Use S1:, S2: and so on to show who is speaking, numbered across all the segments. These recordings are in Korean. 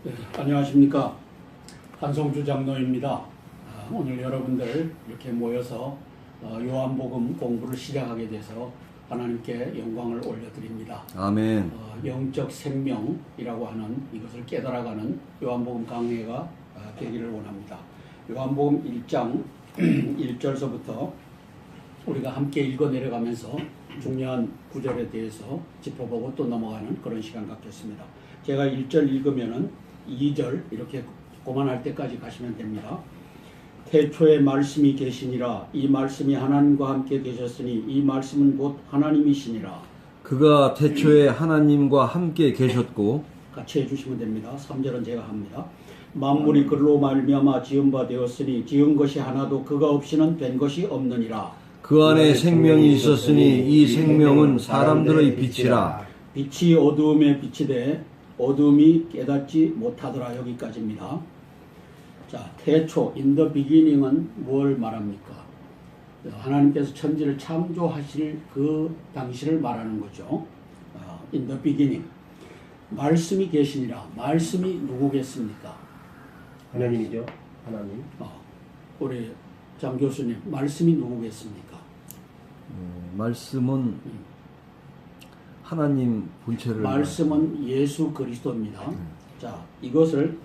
S1: 네, 안녕하십니까. 한성주 장로입니다. 오늘 여러분들 이렇게 모여서 요한복음 공부를 시작하게 돼서 하나님께 영광을 올려드립니다.
S2: 아멘.
S1: 영적 생명이라고 하는 이것을 깨달아가는 요한복음 강해가 되기를 원합니다. 요한복음 1장 1절서부터 우리가 함께 읽어 내려가면서 중요한 구절에 대해서 짚어보고 또 넘어가는 그런 시간 갖겠습니다. 제가 1절 읽으면은 2절 이렇게 고만할 때까지 가시면 됩니다. 태초에 말씀이 계시니라. 이 말씀이 하나님과 함께 계셨으니 이 말씀은 곧 하나님이시니라.
S2: 그가 태초에 하나님과 함께 계셨고,
S1: 같이 해주시면 됩니다. 3절은 제가 합니다. 만물이 그로 말미암아 지은 바 되었으니 지은 것이 하나도 그가 없이는 된 것이 없느니라.
S2: 그 안에 생명이 있었으니 이 생명은 사람들의 빛이라.
S1: 빛이 어두움에 비치되 어둠이 깨닫지 못하더라. 여기까지입니다. 자, 태초, in the beginning은 뭘 말합니까? 하나님께서 천지를 창조하실 그 당시를 말하는 거죠. in the beginning. 말씀이 계시니라. 말씀이 누구겠습니까?
S3: 하나님이죠. 하나님.
S1: 우리 장 교수님, 말씀이 누구겠습니까?
S2: 말씀은 하나님 본체를
S1: 말씀은 예수 그리스도입니다. 자, 이것을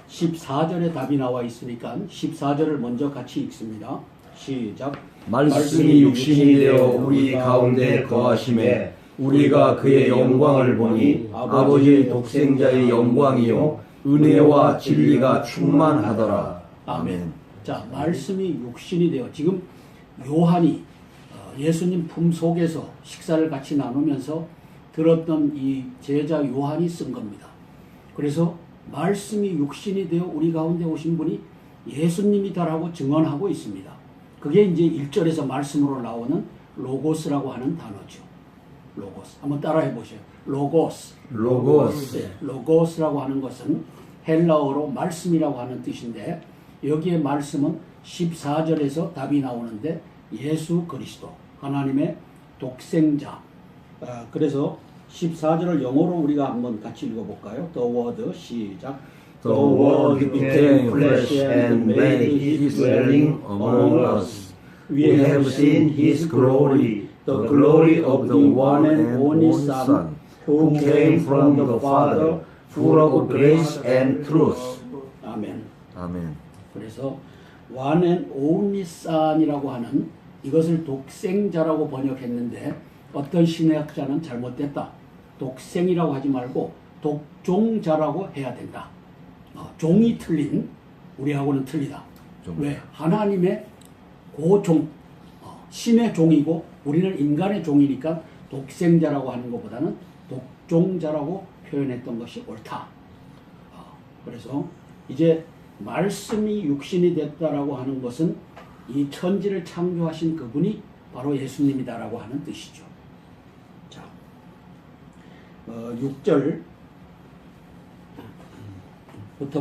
S1: 14절에 답이 나와 있으니까 14절을 먼저 같이 읽습니다. 시작.
S2: 말씀이 육신이 되어 우리 가운데 거하심에 우리가 그의 영광을 보니 아버지 독생자의 영광이요 은혜와 진리가 충만하더라.
S1: 아멘. 자, 말씀이 육신이 되어 지금 요한이 예수님 품 속에서 식사를 같이 나누면서 들었던 이 제자 요한이 쓴 겁니다. 그래서 말씀이 육신이 되어 우리 가운데 오신 분이 예수님이다라고 증언하고 있습니다. 그게 이제 1절에서 말씀으로 나오는 로고스라고 하는 단어죠. 로고스. 한번 따라해 보세요. 로고스.
S2: 로고스.
S1: 네, 로고스라고 하는 것은 헬라어로 말씀이라고 하는 뜻인데 여기에 말씀은 14절에서 답이 나오는데 예수 그리스도, 하나님의 독생자. 그래서 14절을 영어로 우리가 한번 같이 읽어볼까요? The Word, 시작.
S2: The Word became flesh and made his dwelling among us. We have seen his glory, the glory of the one and only Son, who came from the Father, full of grace and truth.
S1: 아멘.
S2: 아멘.
S1: 그래서 one and only Son이라고 하는 이것을 독생자라고 번역했는데 어떤 신학자는 잘못됐다. 독생이라고 하지 말고 독종자라고 해야 된다. 종이 틀린 우리하고는 틀리다. 왜? 하나님의 고종, 신의 종이고 우리는 인간의 종이니까 독생자라고 하는 것보다는 독종자라고 표현했던 것이 옳다. 그래서 이제 말씀이 육신이 됐다라고 하는 것은 이 천지를 창조하신 그분이 바로 예수님이다라고 하는 뜻이죠. 자, 6절부터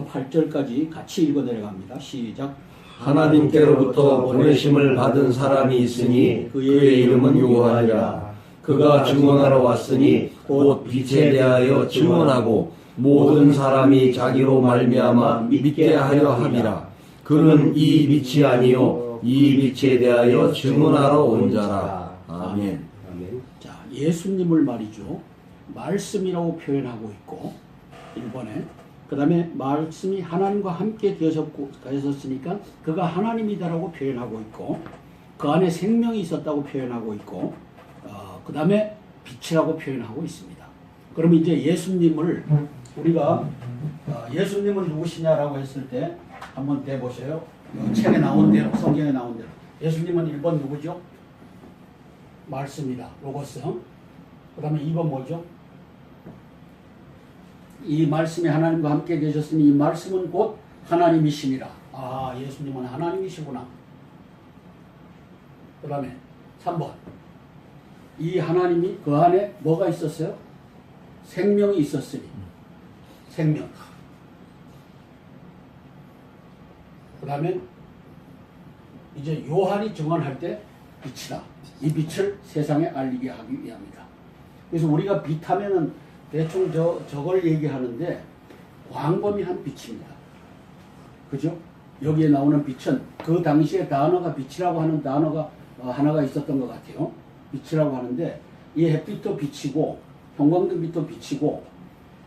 S1: 8절까지 같이 읽어 내려갑니다. 시작.
S2: 하나님께로부터 보내심을 받은 사람이 있으니 그의 이름은 요한이라. 그가 증언하러 왔으니 곧 빛에 대하여 증언하고 모든 사람이 자기로 말미암아 믿게 하려 함이라. 그는 이 빛이 아니요 이 빛에 대하여 증언하러 온 자라. 아멘.
S3: 아멘.
S1: 자, 예수님을 말이죠. 말씀이라고 표현하고 있고 1번에 그 다음에 말씀이 하나님과 함께 계셨으니까 그가 하나님이다라고 표현하고 있고 그 안에 생명이 있었다고 표현하고 있고 그 다음에 빛이라고 표현하고 있습니다. 그러면 이제 예수님을 우리가 예수님은 누구시냐라고 했을 때 한번 대보세요. 책에 나온 대로, 성경에 나온 대로. 예수님은 1번 누구죠? 말씀이다. 로고스. 그 다음에 2번 뭐죠? 이 말씀이 하나님과 함께 계셨으니 이 말씀은 곧 하나님이시니라. 예수님은 하나님이시구나. 그 다음에 3번. 이 하나님이 그 안에 뭐가 있었어요? 생명이 있었으니. 생명. 그 다음에 이제 요한이 증언할 때 빛이다. 이 빛을 세상에 알리게 하기 위함이다. 그래서 우리가 빛 하면은 대충 저걸 얘기하는데 광범위한 빛입니다. 그죠? 여기에 나오는 빛은 그 당시에 단어가 빛이라고 하는 단어가 하나가 있었던 것 같아요. 빛이라고 하는데 이 햇빛도 빛이고 형광등빛도 빛이고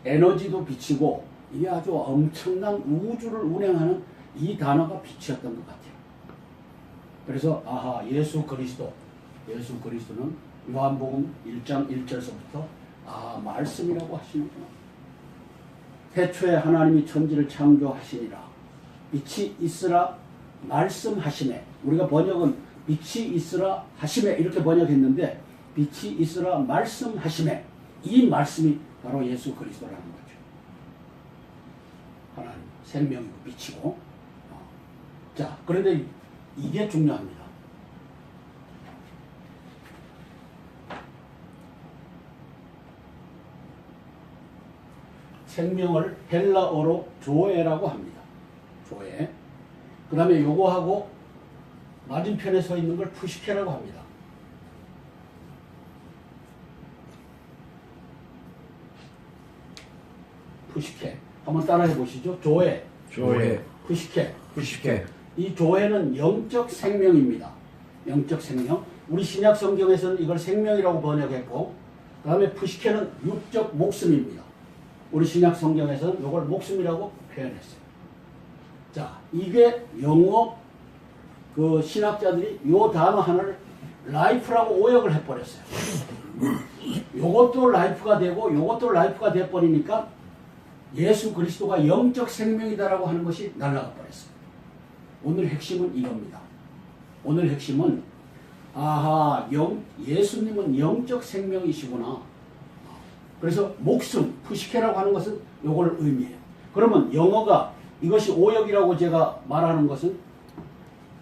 S1: 에너지도 빛이고 이게 아주 엄청난 우주를 운행하는 이 단어가 빛이었던 것 같아요. 그래서 아하 예수 그리스도는 요한복음 1장 1절서부터 말씀이라고 하시는구나. 태초에 하나님이 천지를 창조하시니라. 빛이 있으라 말씀하시네. 우리가 번역은 빛이 있으라 하시매 이렇게 번역했는데 빛이 있으라 말씀하시매. 이 말씀이 바로 예수 그리스도라는 거죠. 하나님 생명이고 빛이고. 자, 그런데 이게 중요합니다. 생명을 헬라어로 조에라고 합니다. 조에. 그 다음에 요거하고 맞은편에 서 있는 걸 푸시케라고 합니다. 푸시케. 한번 따라해 보시죠. 조에.
S2: 조에.
S1: 푸시케.
S2: 푸시케.
S1: 이 조에는 영적 생명입니다. 영적 생명. 우리 신약 성경에서는 이걸 생명이라고 번역했고, 그 다음에 푸시케는 육적 목숨입니다. 우리 신약 성경에서는 이걸 목숨이라고 표현했어요. 자, 이게 영어 그 신학자들이 이 단어 하나를 라이프라고 오역을 해버렸어요. 요것도 라이프가 되고 요것도 라이프가 돼버리니까 예수 그리스도가 영적 생명이다라고 하는 것이 날아가 버렸어요. 오늘 핵심은 이겁니다. 오늘 핵심은 예수님은 영적 생명이시구나. 그래서 목숨, 푸시케라고 하는 것은 요걸 의미해요. 그러면 영어가 이것이 오역이라고 제가 말하는 것은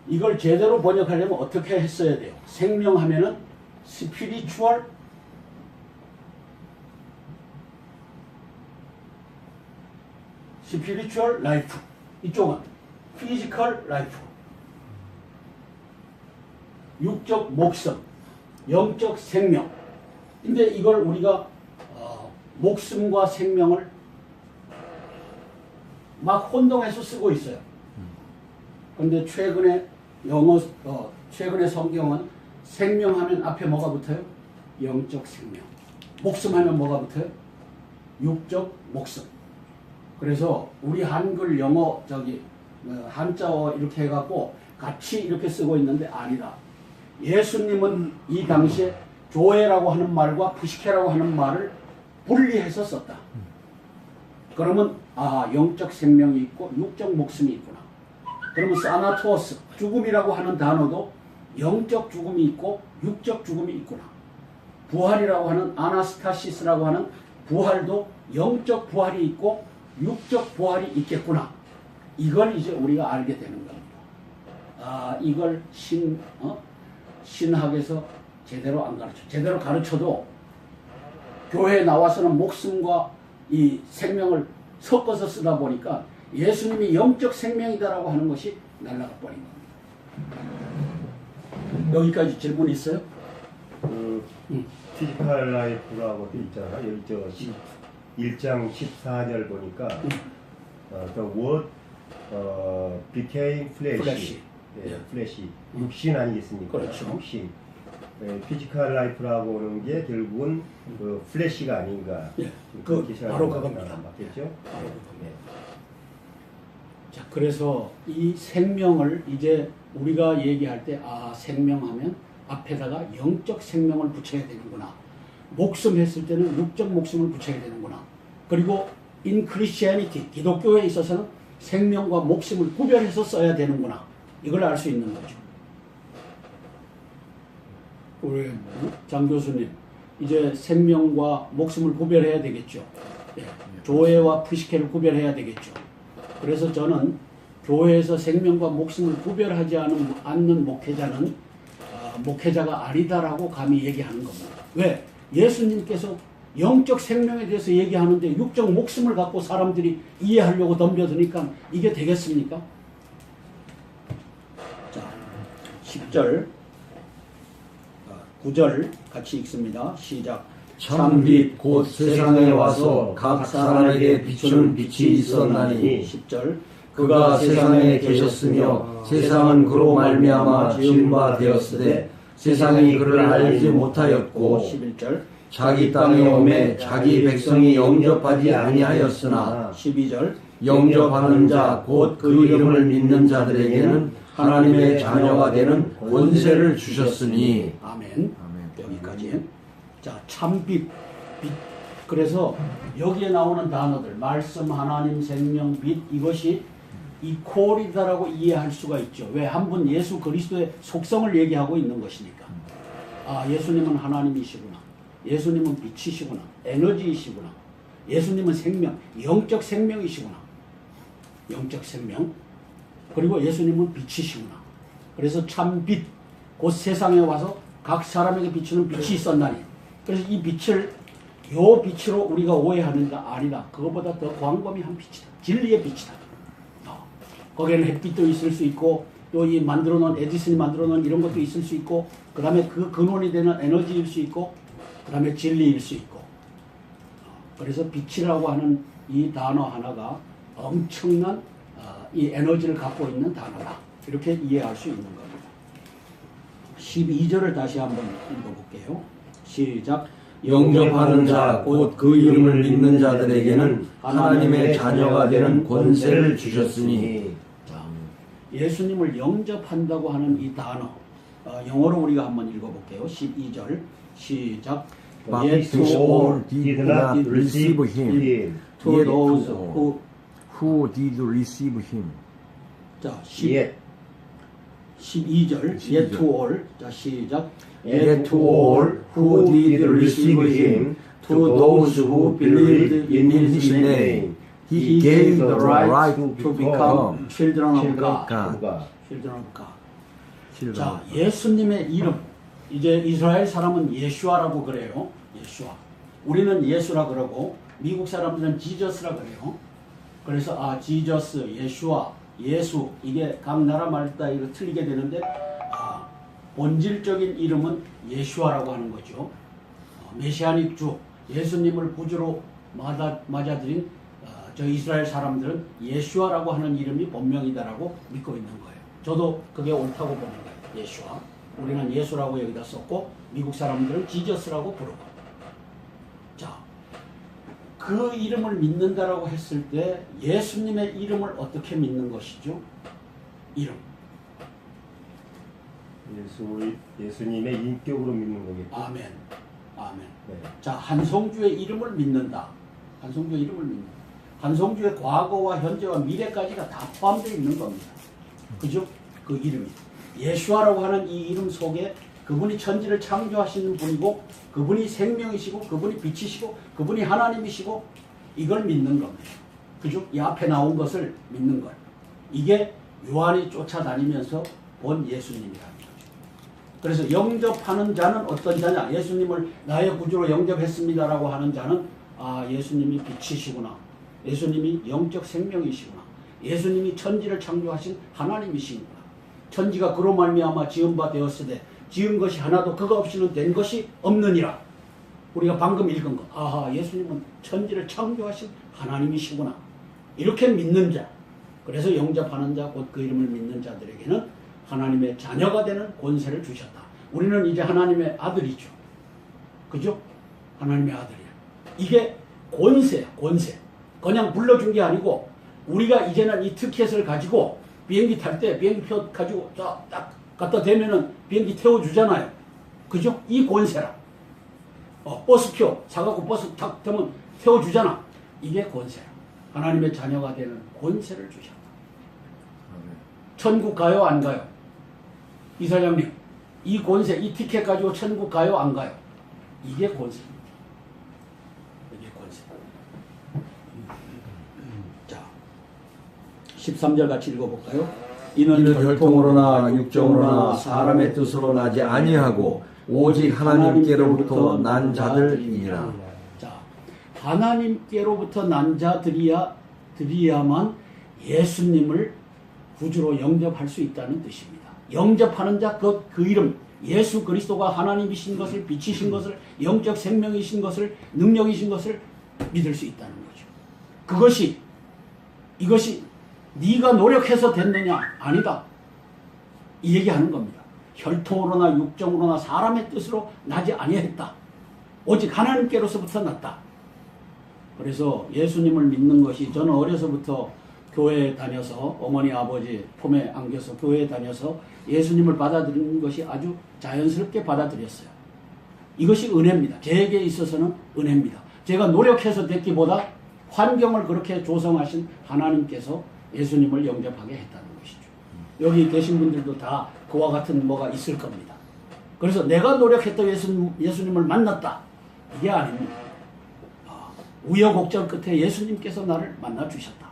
S1: 이걸 제대로 번역하려면 어떻게 했어야 돼요? 생명하면은 spiritual life. 이쪽은 physical life. 육적 목숨, 영적 생명. 근데 이걸 우리가 목숨과 생명을 막 혼동해서 쓰고 있어요. 그런데 최근에 최근에 성경은 생명하면 앞에 뭐가 붙어요? 영적 생명. 목숨하면 뭐가 붙어요? 육적 목숨. 그래서 우리 한글 영어 한자어 이렇게 해갖고 같이 이렇게 쓰고 있는데 아니다. 예수님은 이 당시에 조에라고 하는 말과 푸시케라고 하는 말을 분리해서 썼다. 그러면 영적 생명이 있고 육적 목숨이 있구나. 그러면 사나토스, 죽음이라고 하는 단어도 영적 죽음이 있고 육적 죽음이 있구나. 부활이라고 하는 아나스타시스라고 하는 부활도 영적 부활이 있고 육적 부활이 있겠구나. 이걸 이제 우리가 알게 되는 겁니다. 이걸 신학에서 제대로 안 가르쳐. 제대로 가르쳐도 교회에 나와서는 목숨과 이 생명을 섞어서 쓰다 보니까 예수님이 영적 생명이다라고 하는 것이 날아가 버린 겁니다. 여기까지 질문 있어요?
S3: 피지컬 라이프라고 돼 있잖아. 여기 1장 14절 보니까 the word became flesh. 플래시. 육신 아니겠습니까?
S1: 그렇죠.
S3: 육신. 피지컬 라이프라고 하는 게 결국은 그 플래시가 아닌가.
S1: 바로 그겁니다.
S3: 맞겠죠?
S1: 바로 그겁니다. 자, 그래서 이 생명을 이제 우리가 얘기할 때 생명하면 앞에다가 영적 생명을 붙여야 되는구나. 목숨 했을 때는 육적 목숨을 붙여야 되는구나. 그리고 in Christianity, 기독교에 있어서는 생명과 목숨을 구별해서 써야 되는구나. 이걸 알 수 있는 거죠. 우리 장 교수님, 이제 생명과 목숨을 구별해야 되겠죠. 조회와 푸시케를 구별해야 되겠죠. 그래서 저는 교회에서 생명과 목숨을 구별하지 않는 목회자는 목회자가 아니다라고 감히 얘기하는 겁니다. 왜? 예수님께서 영적 생명에 대해서 얘기하는데 육적 목숨을 갖고 사람들이 이해하려고 덤벼드니까 이게 되겠습니까? 자, 10절 9절 같이 읽습니다. 시작.
S2: 참빛 곧 세상에 와서 각 사람에게 비추는 빛이 있었나니
S1: 10절
S2: 그가 세상에 계셨으며 세상은 그로 말미암아 지은 바 되었으되 세상이 그를 알지 못하였고
S1: 11절
S2: 자기 땅에 오매 자기 백성이 영접하지 아니하였으나
S1: 12절
S2: 영접하는 자 곧 그 이름을 믿는 자들에게는 하나님의 자녀가 되는 권세를 주셨으니
S1: 아멘. 여기까지. 자, 참빛, 빛. 그래서 여기에 나오는 단어들, 말씀, 하나님, 생명, 빛, 이것이 이 콜이다라고 이해할 수가 있죠. 왜? 한 분 예수 그리스도의 속성을 얘기하고 있는 것이니까. 아, 예수님은 하나님이시구나. 예수님은 빛이시구나. 에너지이시구나. 예수님은 생명, 영적 생명이시구나. 영적 생명. 그리고 예수님은 빛이시구나. 그래서 참빛, 곧 세상에 와서 각 사람에게 비추는 빛이 있었나니. 그래서 이 빛을 요 빛으로 우리가 오해하는가 아니다. 그것보다 더 광범위한 빛이다. 진리의 빛이다. 거기에는 햇빛도 있을 수 있고 또 이 만들어 놓은 에디슨이 만들어 놓은 이런 것도 있을 수 있고 그 다음에 그 근원이 되는 에너지일 수 있고 그 다음에 진리일 수 있고 그래서 빛이라고 하는 이 단어 하나가 엄청난 이 에너지를 갖고 있는 단어다. 이렇게 이해할 수 있는 겁니다. 12절을 다시 한번 읽어볼게요. 시작.
S2: 영접하는 자 곧 그 이름을 믿는 자들에게는 하나님의 자녀가 되는 권세를 주셨으니
S1: 자, 예수님을 영접한다고 하는 이 단어 영어로 우리가 한번 읽어볼게요. 12절 시작.
S2: But to all did not receive him,
S1: to those
S2: who did receive him.
S1: 자,
S3: Yet
S1: 12절 yet to all. 자, 시작.
S2: Yet to all who did receive him, to those who believed in his name, he gave the right
S1: to become children of God.
S2: God.
S1: children of God. 자, 예수님의 이름. 이제 이스라엘 사람은 예슈아라고 그래요. 예슈아. 우리는 예수라 그러고 미국 사람들은 지저스라 그래요. 그래서 지저스, 예슈아, 예수 이게 각 나라 말따라 이거 틀리게 되는데 본질적인 이름은 예슈아라고 하는 거죠. 메시아닉 주, 예수님을 구주로 맞아들인 저 이스라엘 사람들은 예슈아라고 하는 이름이 본명이다라고 믿고 있는 거예요. 저도 그게 옳다고 보는 거예요. 예슈아. 우리는 예수라고 여기다 썼고 미국 사람들은 지저스라고 부르고. 자, 그 이름을 믿는다라고 했을 때 예수님의 이름을 어떻게 믿는 것이죠? 이름.
S3: 예수님의 인격으로 믿는 거겠죠.
S1: 아멘. 아멘.
S3: 네.
S1: 자, 한송주의 이름을 믿는다. 한송주의 이름을 믿는다. 한송주의 과거와 현재와 미래까지가 다 포함되어 있는 겁니다. 그죠? 그 이름이. 예수아라고 하는 이 이름 속에 그분이 천지를 창조하시는 분이고 그분이 생명이시고 그분이 빛이시고 그분이 하나님이시고 이걸 믿는 겁니다. 그죠? 이 앞에 나온 것을 믿는 것. 이게 요한이 쫓아다니면서 본 예수님이라는 거죠. 그래서 영접하는 자는 어떤 자냐? 예수님을 나의 구주로 영접했습니다라고 하는 자는 예수님이 빛이시구나. 예수님이 영적 생명이시구나. 예수님이 천지를 창조하신 하나님이시구나. 천지가 그로 말미암아 지은 바 되었으되 지은 것이 하나도 그가 없이는 된 것이 없느니라. 우리가 방금 읽은 것. 아하, 예수님은 천지를 창조하신 하나님이시구나. 이렇게 믿는 자. 그래서 영접하는 자, 곧 그 이름을 믿는 자들에게는 하나님의 자녀가 되는 권세를 주셨다. 우리는 이제 하나님의 아들이죠. 그죠? 하나님의 아들이야. 이게 권세야, 권세. 그냥 불러준 게 아니고 우리가 이제는 이 티켓을 가지고 비행기 탈 때 비행기표 가지고 딱 갖다 대면은 비행기 태워주잖아요. 그죠? 이 권세라. 버스표 사갖고 버스 탁 타면 태워주잖아. 이게 권세야. 하나님의 자녀가 되는 권세를 주셨다. 천국 가요, 안 가요? 이사장님, 이 권세, 이 티켓 가지고 천국 가요, 안 가요? 이게 권세입니다. 이게 권세. 자, 13절 같이 읽어볼까요?
S2: 이는 혈통으로나 육정으로나 사람의 뜻으로 나지 아니하고 오직 하나님께로부터 난 자들이니라.
S1: 자, 하나님께로부터 난 자들이야만 예수님을 구주로 영접할 수 있다는 뜻입니다. 영접하는 자, 그 이름, 예수 그리스도가 하나님이신 것을, 빛이신 것을, 영적 생명이신 것을, 능력이신 것을 믿을 수 있다는 거죠. 이것이 네가 노력해서 됐느냐? 아니다. 이 얘기하는 겁니다. 혈통으로나 육정으로나 사람의 뜻으로 나지 아니했다. 오직 하나님께로서부터 났다. 그래서 예수님을 믿는 것이, 저는 어려서부터 교회에 다녀서 어머니 아버지 품에 안겨서 교회에 다녀서 예수님을 받아들이는 것이 아주 자연스럽게 받아들였어요. 이것이 은혜입니다. 제게 있어서는 은혜입니다. 제가 노력해서 됐기보다 환경을 그렇게 조성하신 하나님께서 예수님을 영접하게 했다는 것이죠. 여기 계신 분들도 다 그와 같은 뭐가 있을 겁니다. 그래서 내가 노력했다 예수님을 만났다. 이게 아닙니다. 우여곡절 끝에 예수님께서 나를 만나주셨다.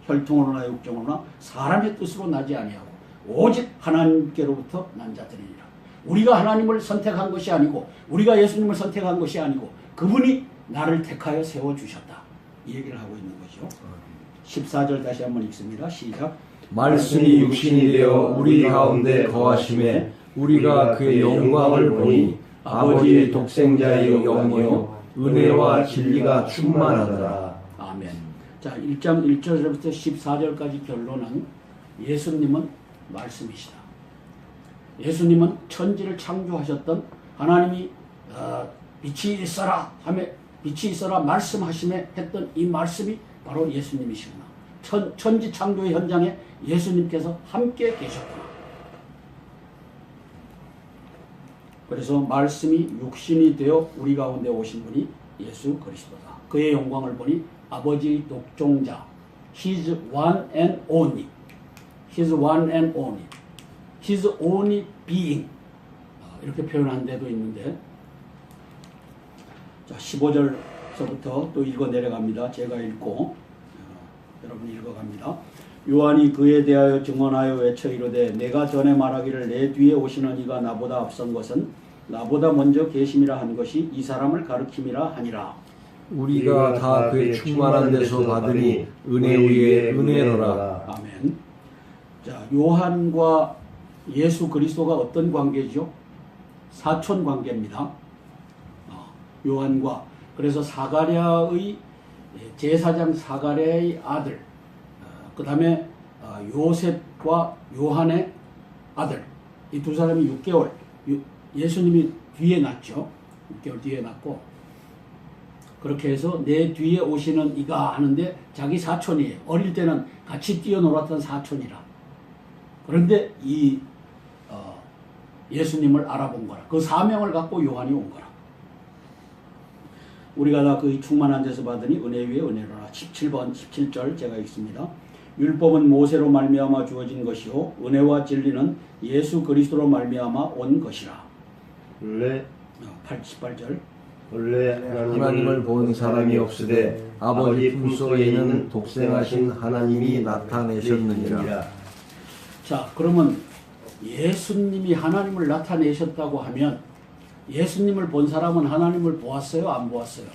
S1: 혈통으로나 육정으로나 사람의 뜻으로 나지 아니하고 오직 하나님께로부터 난 자들이니라. 우리가 하나님을 선택한 것이 아니고, 우리가 예수님을 선택한 것이 아니고, 그분이 나를 택하여 세워주셨다. 이 얘기를 하고 있는 거죠. 14절 다시 한번 읽습니다. 시작.
S2: 말씀이 육신이 되어 우리 가운데 거하심에 우리가 그의 영광을 보니 아버지의 독생자의 영이요 은혜와 진리가 충만하더라.
S1: 아멘. 자, 1장 1절부터 14절까지 결론은 예수님은 말씀이시다. 예수님은 천지를 창조하셨던 하나님이 빛이 있어라 하며 빛이 있어라 말씀하심에 했던 이 말씀이 바로 예수님이시구나. 천지 창조의 현장에 예수님께서 함께 계셨구나. 그래서 말씀이 육신이 되어 우리 가운데 오신 분이 예수 그리스도다. 그의 영광을 보니 아버지 독종자, His one and only, His one and only, His only being, 이렇게 표현한 데도 있는데, 자 15절서부터 또 읽어 내려갑니다. 제가 읽고 여러분 읽어갑니다. 요한이 그에 대하여 증언하여 외쳐 이르되 내가 전에 말하기를 내 뒤에 오시는 이가 나보다 앞선 것은 나보다 먼저 계심이라 한 것이 이 사람을 가르킴이라 하니라.
S2: 우리가 다 그의 충만한 데서 받으니 은혜 위에 은혜로라.
S1: 아멘. 자, 요한과 예수 그리스도가 어떤 관계죠? 사촌 관계입니다. 요한과, 그래서 사가랴의 제사장 사가랴의 아들, 그 다음에 요셉과 요한의 아들, 이 두 사람이 6개월, 예수님이 뒤에 낳죠. 6개월 뒤에 낳고, 그렇게 해서 내 뒤에 오시는 이가 하는데 자기 사촌이에요. 어릴 때는 같이 뛰어놀았던 사촌이라. 그런데 이 예수님을 알아본 거라. 그 사명을 갖고 요한이 온 거라. 우리가 다 그 충만한 데서 받으니 은혜 위에 은혜로라. 17번 17절 제가 읽습니다. 율법은 모세로 말미암아 주어진 것이요 은혜와 진리는 예수 그리스도로 말미암아 온 것이라.
S3: 원래
S1: 18절
S2: 하나님을 본 사람이 없으되 아버지 품속에 있는 독생하신 하나님이 나타내셨느니라.
S1: 자, 그러면 예수님이 하나님을 나타내셨다고 하면 예수님을 본 사람은 하나님을 보았어요? 안 보았어요?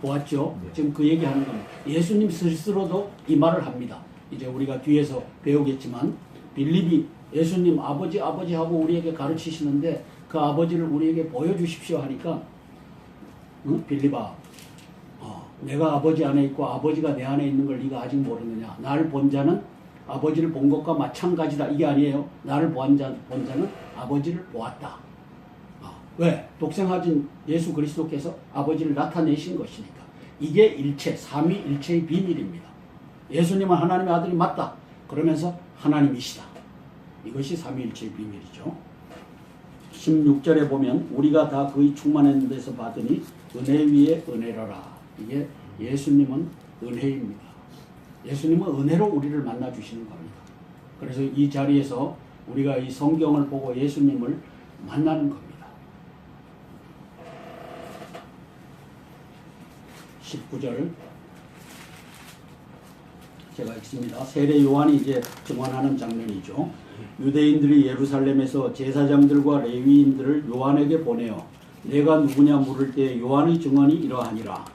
S1: 보았죠.
S2: 네.
S1: 지금 그 얘기하는 겁니다. 예수님 스스로도 이 말을 합니다. 이제 우리가 뒤에서 배우겠지만 빌립이 예수님 아버지 하고 우리에게 가르치시는데 그 아버지를 우리에게 보여주십시오 하니까 빌립아, 내가 아버지 안에 있고 아버지가 내 안에 있는 걸 네가 아직 모르느냐. 나를 본 자는 아버지를 본 것과 마찬가지다. 이게 아니에요. 나를 본 자는 아버지를 보았다. 왜? 독생하신 예수 그리스도께서 아버지를 나타내신 것이니까. 이게 일체, 삼위일체의 비밀입니다. 예수님은 하나님의 아들이 맞다. 그러면서 하나님이시다. 이것이 삼위일체의 비밀이죠. 16절에 보면 우리가 다 그의 충만한 데서 받으니 은혜 위에 은혜로라. 이게 예수님은 은혜입니다. 예수님은 은혜로 우리를 만나주시는 겁니다. 그래서 이 자리에서 우리가 이 성경을 보고 예수님을 만나는 겁니다. 19절 제가 읽습니다. 세례 요한이 이제 증언하는 장면이죠. 유대인들이 예루살렘에서 제사장들과 레위인들을 요한에게 보내어 내가 누구냐 물을 때 요한의 증언이 이러하니라.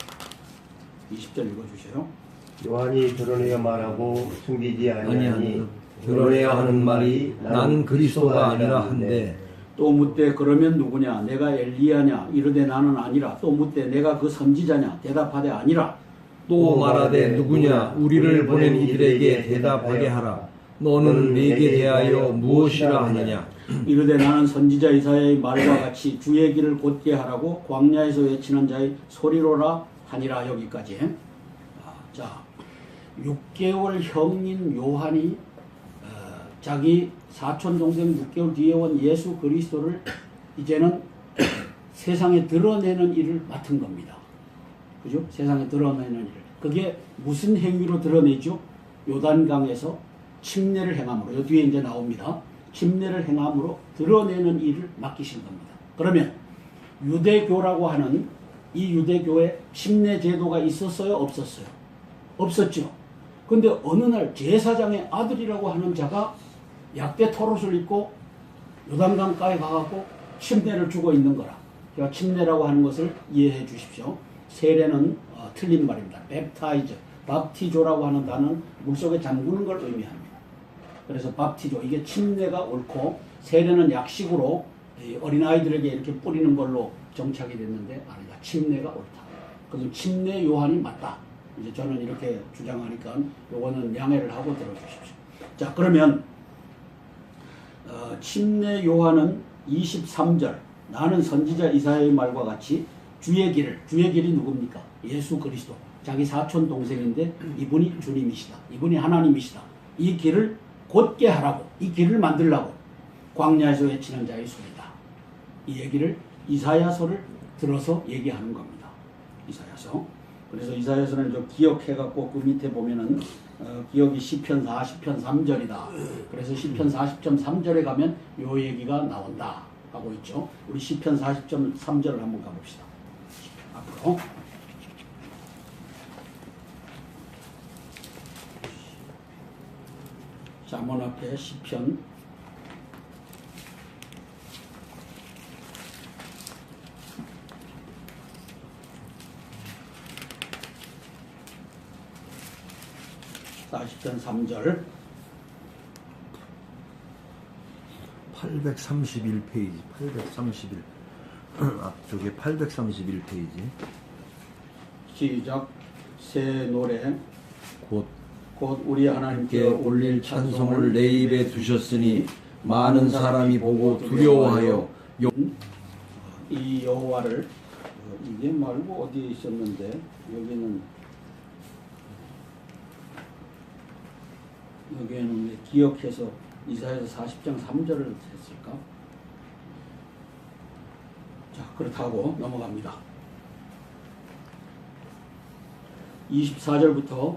S1: 20절 읽어주세요.
S3: 요한이 드러내어 말하고 숨기지 아니하니
S2: 드러내야 하는 말이 나는 그리스도가 아니라 한데
S1: 또 묻되 그러면 누구냐 내가 엘리야냐 이르되 나는 아니라 또 묻되 내가 그 선지자냐 대답하되 아니라
S2: 또 말하되 누구냐 우리를 보낸 이들에게 대답하게 하라. 너는 내게 대하여 무엇이라 하느냐.
S1: 이르되 나는 선지자 이사야의 말과 같이 주의 길을 곧게 하라고 광야에서 외치는 자의 소리로라 하니라. 여기까지. 자, 6개월 형인 요한이 자기 사촌 동생 6개월 뒤에 온 예수 그리스도를 이제는 세상에 드러내는 일을 맡은 겁니다. 그죠? 세상에 드러내는 일. 그게 무슨 행위로 드러내죠? 요단강에서 침례를 행함으로. 요 뒤에 이제 나옵니다. 침례를 행함으로 드러내는 일을 맡기신 겁니다. 그러면 유대교라고 하는 이 유대교에 침례 제도가 있었어요? 없었어요? 없었죠. 근데 어느 날 제사장의 아들이라고 하는 자가 약대 토롯을 입고 요단강가에 가갖고 침례를 주고 있는 거라. 그러니까 침례라고 하는 것을 이해해 주십시오. 세례는 틀린 말입니다. 웹타이저, 밥티조라고 하는 단어는 물속에 잠그는 걸 의미합니다. 그래서 밥티조, 이게 침례가 옳고 세례는 약식으로 어린아이들에게 이렇게 뿌리는 걸로 정착이 됐는데 아니다. 침례가 옳다. 그래서 침례 요한이 맞다. 이제 저는 이렇게 주장하니까 요거는 양해를 하고 들어주십시오. 자, 그러면 침례 요한은 23절 나는 선지자 이사야의 말과 같이 주의 길이 누굽니까? 예수 그리스도. 자기 사촌 동생인데 이분이 주님이시다. 이분이 하나님이시다. 이 길을 곧게 하라고, 이 길을 만들라고 광야에서 외치는 자의 소리다. 이 얘기를 이사야서를 들어서 얘기하는 겁니다. 이사야서. 그래서 이사야서는 좀 기억해갖고 그 밑에 보면은 기억이 시편 40편 3절이다. 그래서 시편 40편 3절에 가면 요 얘기가 나온다 하고 있죠. 우리 시편 40편 3절을 한번 가봅시다. 앞으로. 잠언 앞에 시편 40편 3절
S2: 831페이지 831 앞쪽에 831페이지
S1: 시작. 새 노래
S2: 곧
S1: 곧 우리 하나님께
S2: 함께 올릴 찬송을 내 입에 두셨으니 많은 사람이 보고 두려워하여
S1: 이 여호와를 이게 말고 어디에 있었는데 여기에는 왜 기억해서 이사야서 40장 3절을 했을까? 자, 그렇다고 넘어갑니다. 24절부터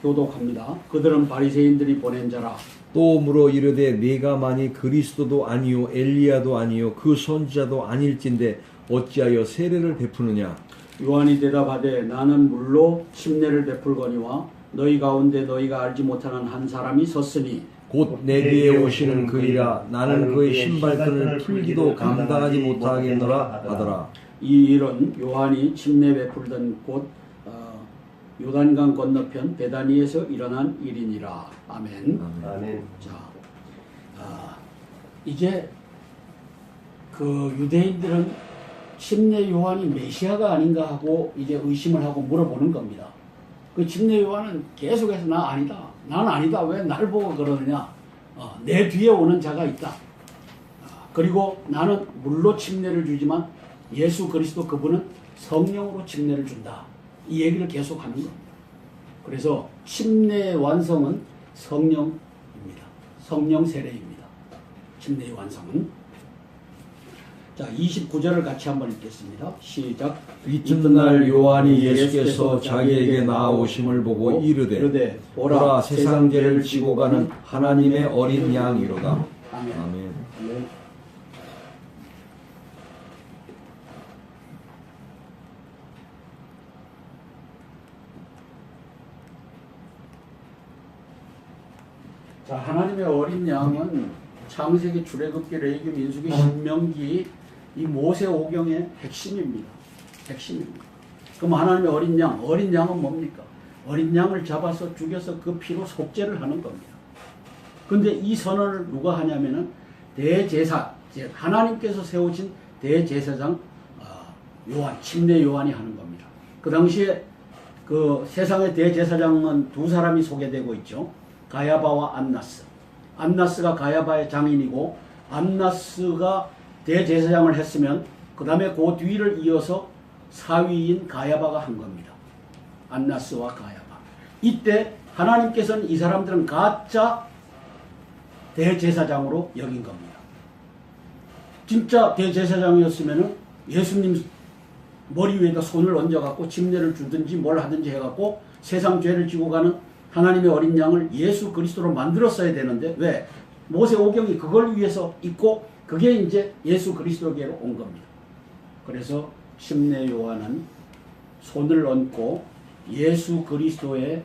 S1: 교독합니다. 그들은 바리새인들이 보낸 자라.
S2: 또 물어 이르되 네가 만일 그리스도도 아니요 엘리야도 아니요 그 선지자도 아닐진데 어찌하여 세례를 베푸느냐.
S1: 요한이 대답하되 나는 물로 침례를 베풀거니와 너희 가운데 너희가 알지 못하는 한 사람이 섰으니
S2: 곧 내 뒤에 오시는 그이라 나는 그의 신발끈을 풀기도 감당하지 못하겠노라 하더라.
S1: 이 일은 요한이 침례 베풀던 곳 요단강 건너편 베다니에서 일어난 일이니라. 아멘.
S3: 아멘.
S1: 자, 이제 그 유대인들은 침례 요한이 메시아가 아닌가 하고 이제 의심을 하고 물어보는 겁니다. 그 침례 요한은 계속해서 나 아니다. 난 아니다. 왜 날 보고 그러느냐. 내 뒤에 오는 자가 있다. 그리고 나는 물로 침례를 주지만 예수 그리스도 그분은 성령으로 침례를 준다. 이 얘기를 계속 하는 겁니다. 그래서 침례의 완성은 성령입니다. 성령 세례입니다. 침례의 완성은. 자, 29절을 같이 한번 읽겠습니다. 시작.
S2: 이튿날 요한이 예수께서 자기에게 나아오심을 보고 이르되 보라 세상 죄를 지고 가는 하나님의 어린 양이로다.
S1: 아멘.
S2: 아멘.
S1: 네. 자, 하나님의 어린 양은 창세기, 출애굽기, 레위기, 민수기, 신명기 이 모세 오경의 핵심입니다. 핵심입니다. 그럼 하나님의 어린 양은 뭡니까? 어린 양을 잡아서 죽여서 그 피로 속죄를 하는 겁니다. 근데 이 선언을 누가 하냐면은 대제사, 하나님께서 세우신 대제사장 요한, 침례 요한이 하는 겁니다. 그 당시에 그 세상의 대제사장은 두 사람이 소개되고 있죠. 가야바와 안나스. 안나스가 가야바의 장인이고 안나스가 대제사장을 했으면 그 다음에 그 뒤를 이어서 사위인 가야바가 한 겁니다. 안나스와 가야바. 이때 하나님께서는 이 사람들은 가짜 대제사장으로 여긴 겁니다. 진짜 대제사장이었으면 예수님 머리 위에다 손을 얹어갖고 침례를 주든지 뭘 하든지 해갖고 세상 죄를 지고 가는 하나님의 어린 양을 예수 그리스도로 만들었어야 되는데 왜? 모세 오경이 그걸 위해서 있고 그게 이제 예수 그리스도께로 온 겁니다. 그래서 침례 요한은 손을 얹고 예수 그리스도의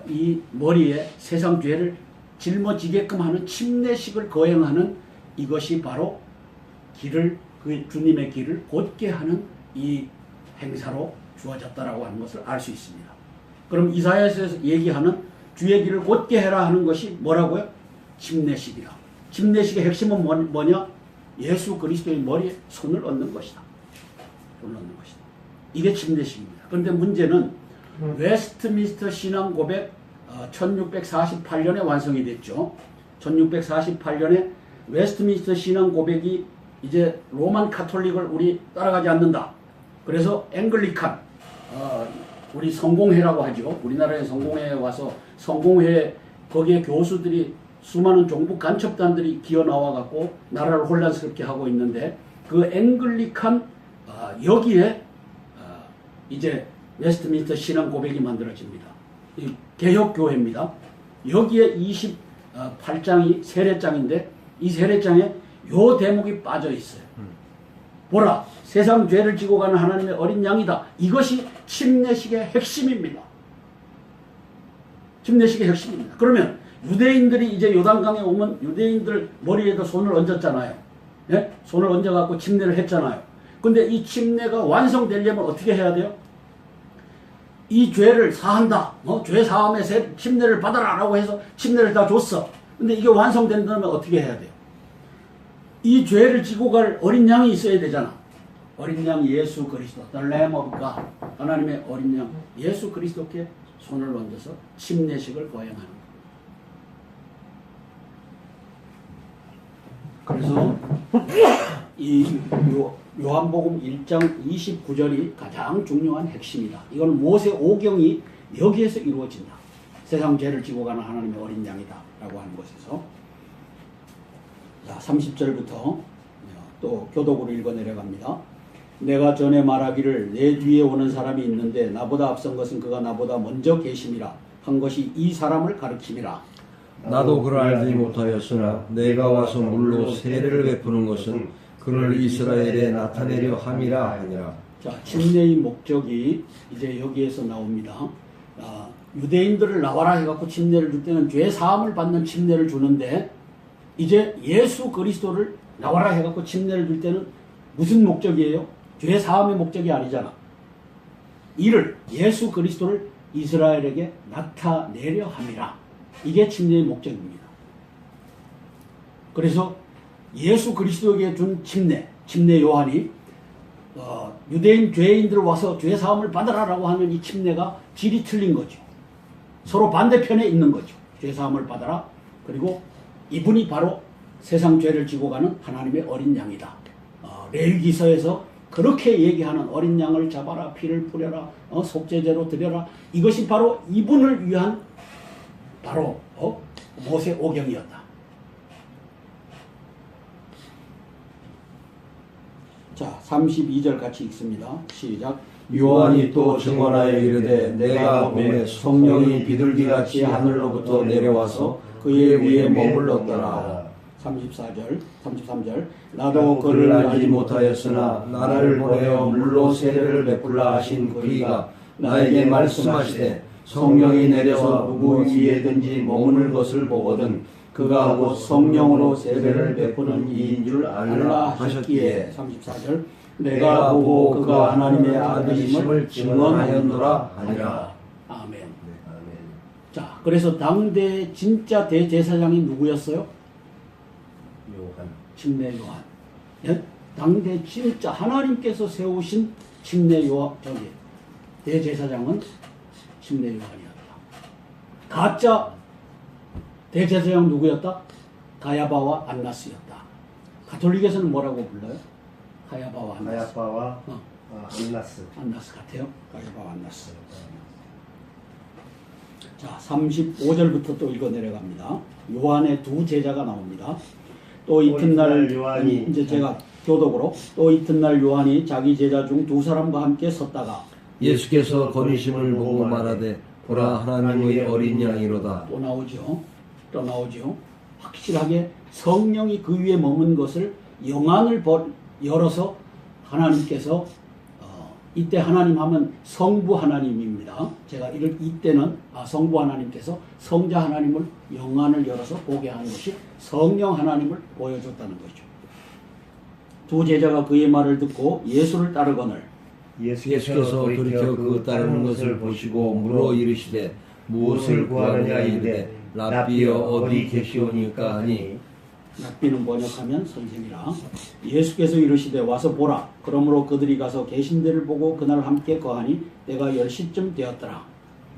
S1: 이 머리에 세상 죄를 짊어지게끔 하는 침례식을 거행하는 이것이 바로 길을 그 주님의 길을 곧게 하는 이 행사로 주어졌다라고 하는 것을 알 수 있습니다. 그럼 이사야에서 얘기하는 주의 길을 곧게 해라 하는 것이 뭐라고요? 침례식이라. 침례식의 핵심은 뭐냐? 예수 그리스도의 머리에 손을 얹는 것이다. 손을 얹는 것이다. 이게 침례식입니다. 그런데 문제는 웨스트민스터 신앙 고백 1648년에 완성이 됐죠. 1648년에 웨스트민스터 신앙 고백이 이제 로만 카톨릭을 우리 따라가지 않는다. 그래서 앵글리칸, 우리 성공회라고 하죠. 우리나라에 성공회에 와서 성공회 거기에 교수들이 수많은 종북 간첩단들이 기어 나와갖고 나라를 혼란스럽게 하고 있는데 그 앵글리칸 여기에 이제 웨스트민스터 신앙 고백이 만들어집니다. 이 개혁교회입니다. 여기에 28장이 세례장인데 이 세례장에 요 대목이 빠져 있어요. 보라, 세상 죄를 지고 가는 하나님의 어린 양이다. 이것이 침례식의 핵심입니다. 침례식의 핵심입니다. 그러면 유대인들이 이제 요단강에 오면 유대인들 머리에도 손을 얹었잖아요. 예? 손을 얹어갖고 침례를 했잖아요. 근데 이 침례가 완성되려면 어떻게 해야 돼요? 이 죄를 사한다. 죄 사함에 침례를 받아라 라고 해서 침례를 다 줬어. 근데 이게 완성된다면 어떻게 해야 돼요? 이 죄를 지고 갈 어린 양이 있어야 되잖아. 어린 양 예수 그리스도, The Lamb of God, 하나님의 어린 양 예수 그리스도께 손을 얹어서 침례식을 거행하는 거예요. 그래서 이 요한복음 1장 29절이 가장 중요한 핵심이다. 이건 모세 오경이 여기에서 이루어진다. 세상 죄를 지고 가는 하나님의 어린 양이다 라고 하는 것에서 자 30절부터 또 교독으로 읽어 내려갑니다. 내가 전에 말하기를 내 뒤에 오는 사람이 있는데 나보다 앞선 것은 그가 나보다 먼저 계심이라 한 것이 이 사람을 가르침이라.
S2: 나도 그를 알지 못하였으나 내가 와서 물로 세례를 베푸는 것은 그를 이스라엘에 나타내려 함이라 하니라.
S1: 자, 침례의 목적이 이제 여기에서 나옵니다. 유대인들을 나와라 해갖고 침례를 줄 때는 죄 사함을 받는 침례를 주는데 이제 예수 그리스도를 나와라 해갖고 침례를 줄 때는 무슨 목적이에요? 죄 사함의 목적이 아니잖아. 이를 예수 그리스도를 이스라엘에게 나타내려 함이라. 이게 침례의 목적입니다. 그래서 예수 그리스도에게 준 침례 요한이 유대인 죄인들 와서 죄 사함을 받아라라고 하는 이 침례가 질이 틀린 거죠. 서로 반대편에 있는 거죠. 죄 사함을 받아라. 그리고 이분이 바로 세상 죄를 지고 가는 하나님의 어린 양이다. 레위기서에서 그렇게 얘기하는 어린 양을 잡아라, 피를 뿌려라, 속죄제로 드려라. 이것이 바로 이분을 위한 바로 모세 오경이었다. 자, 32절 같이 읽습니다. 시작.
S2: 요한이 또 증언하여 이르되 내가 보매 성령이 비둘기같이 하늘로부터 내려와서 그의 위에 머물렀더라.
S1: 33절
S2: 나도 그를 알지 못하였으나 나를 보내어 물로 세례를 베풀라 하신 그이가 나에게 말씀하시되 성령이 내려서 누구 위에든지 머무는 것을 보거든 그가 곧 성령으로 세례를 베푸는 이인 줄 알라 하셨기에
S1: 34절
S2: 내가 보고 그가 하나님의 아들이심을 증언하였노라 하니라.
S1: 아멘. 자, 그래서 당대 진짜 대제사장이 누구였어요?
S3: 요한.
S1: 침례 요한. 예? 당대 진짜 하나님께서 세우신 침례 요한, 대제사장은 침례 요한이었다. 가짜 대제사장 누구였다? 가야바와 안나스였다. 가톨릭에서는 뭐라고 불러요? 가야바와 안나스.
S3: 가야바와
S1: 어.
S3: 안나스.
S1: 안나스 같아요. 가야바와 안나스. 자, 35절부터 또 읽어 내려갑니다. 요한의 두 제자가 나옵니다. 또 이튿날
S3: 요한이
S1: 이제 제가 교독으로 또 이튿날 요한이 자기 제자 중 두 사람과 함께 섰다가
S2: 예수께서 거니심을 보고 말하되 보라 하나님의 어린 양이로다.
S1: 또 나오죠. 또 나오죠. 확실하게 성령이 그 위에 머문 것을 영안을 열어서 하나님께서 이때 하나님 하면 성부 하나님입니다. 제가 이때는 성부 하나님께서 성자 하나님을 영안을 열어서 보게 한 것이 성령 하나님을 보여줬다는 거죠. 두 제자가 그의 말을 듣고 예수를 따르거늘
S2: 예수께서 돌이켜 그 따르는 것을 보시고 물어 이르시되 무엇을 구하느냐 이르되 랍비여 어디 계시오니까 하니
S1: 랍비는 번역하면 선생이라. 예수께서 이르시되 와서 보라. 그러므로 그들이 가서 계신 데를 보고 그날 함께 거하니 때가 10시쯤 되었더라.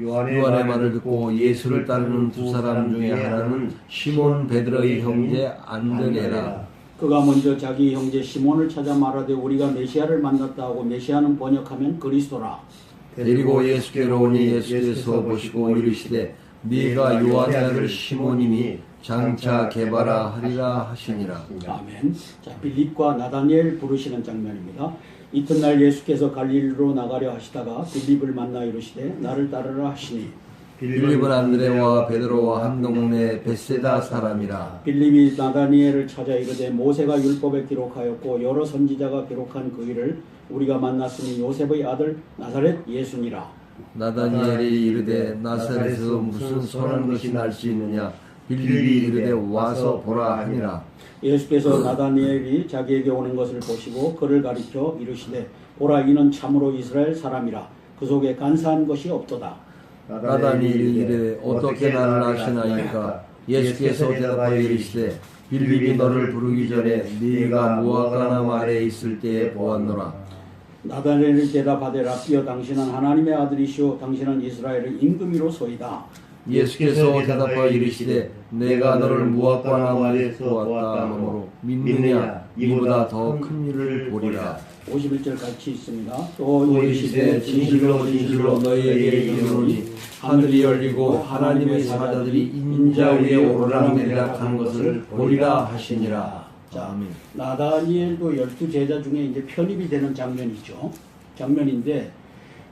S2: 요한의 말을 듣고 예수를 따르는 두 사람 중에 하나는 시몬 베드로의 형제 안드레라.
S1: 그가 먼저 자기 형제 시몬을 찾아 말하되 우리가 메시아를 만났다 하고 메시아는 번역하면 그리스도라.
S2: 데리고 예수께로 오니 예수께서 보시고 이르시되 네가 요한의 아들 시몬이니 장차 개바라 하리라 하시니라.
S1: 아멘. 자, 빌립과 나다니엘 부르시는 장면입니다. 이튿날 예수께서 갈릴리로 나가려 하시다가 빌립을 만나 이르시되 나를 따르라 하시니
S2: 빌립은 안드레와 베드로와 한 동네 벳세다 사람이라.
S1: 빌립이 나다니엘을 찾아 이르되 모세가 율법에 기록하였고 여러 선지자가 기록한 그 일을 우리가 만났으니 요셉의 아들 나사렛 예수니라.
S2: 나다니엘이 이르되 나사렛에서 무슨 선한 것이 날 수 있느냐. 빌립이 이르되 와서 보라 하니라.
S1: 예수께서 나다니엘이 자기에게 오는 것을 보시고 그를 가리켜 이르시되 보라 이는 참으로 이스라엘 사람이라. 그 속에 간사한 것이 없도다.
S2: 나다니엘이 이르되 어떻게 나를 아시나이까. 예수께서 대답하여 이르시되 빌립이 너를 부르기 전에 네가 무화과나무 아래에 있을 때에 보았노라.
S1: 나다니엘이 대답하되 랍비여 당신은 하나님의 아들이시오 당신은 이스라엘의 임금이로소이다.
S2: 예수께서 대답하여 이르시되 내가 너를 무화과나무 아래에서 보았다 하므로 믿느냐. 이보다 더 큰 일을 보리라.
S1: 51절 같이 있습니다. 또
S2: 이르시되 진실로 진실로 너희에게 이르노니 하늘이 열리고 하나님의 사자들이 인자 위에 오르락내리락 하는 것을 보리라 하시니라.
S1: 자,
S2: 아멘.
S1: 나다니엘도 12제자 중에 이제 편입이 되는 장면이죠. 장면인데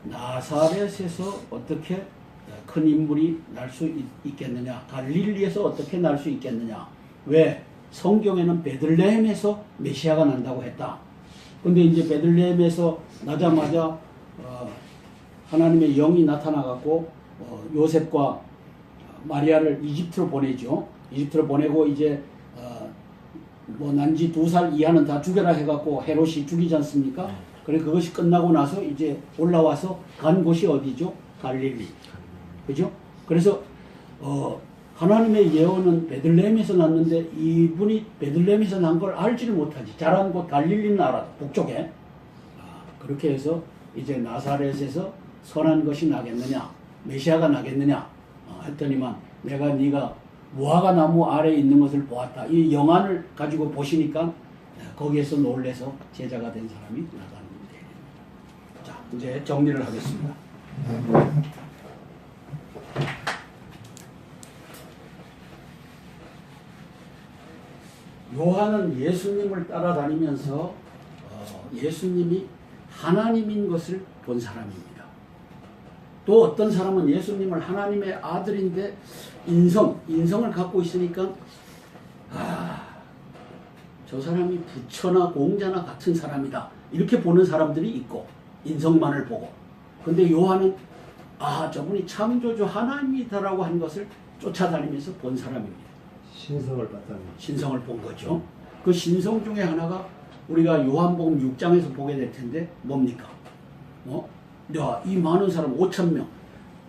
S1: 나사렛에서 어떻게 큰 인물이 날 수 있겠느냐? 갈릴리에서 어떻게 날 수 있겠느냐? 왜? 성경에는 베들레헴에서 메시아가 난다고 했다. 근데 이제 베들레헴에서 나자마자 하나님의 영이 나타나갖고 요셉과 마리아를 이집트로 보내죠. 이집트로 보내고 이제 뭐 난지 2살 이하는 다 죽여라 해갖고 헤롯이 죽이지 않습니까? 그래 그것이 끝나고 나서 이제 올라와서 간 곳이 어디죠? 갈릴리. 그죠? 그래서 하나님의 예언은 베들레헴에서 났는데 이분이 베들레헴에서 난 걸 알지를 못하지. 자란 곳 갈릴리는 알아. 북쪽에. 그렇게 해서 이제 나사렛에서 선한 것이 나겠느냐? 메시아가 나겠느냐? 했더니만 내가 네가 무화과 나무 아래에 있는 것을 보았다. 이 영안을 가지고 보시니까 거기에서 놀래서 제자가 된 사람이 나다니엘입니다. 자, 이제 정리를 하겠습니다. 요한은 예수님을 따라다니면서 예수님이 하나님인 것을 본 사람입니다. 또 어떤 사람은 예수님을 하나님의 아들인데 인성을 갖고 있으니까 저 사람이 부처나 공자나 같은 사람이다 이렇게 보는 사람들이 있고 인성만을 보고. 근데 요한은 저분이 창조주 하나님이다라고 한 것을 쫓아다니면서 본 사람입니다.
S3: 신성을 봤다는
S1: 신성을 본 거죠. 그 신성 중에 하나가 우리가 요한복음 6장에서 보게 될 텐데 뭡니까? 이 많은 사람 5,000명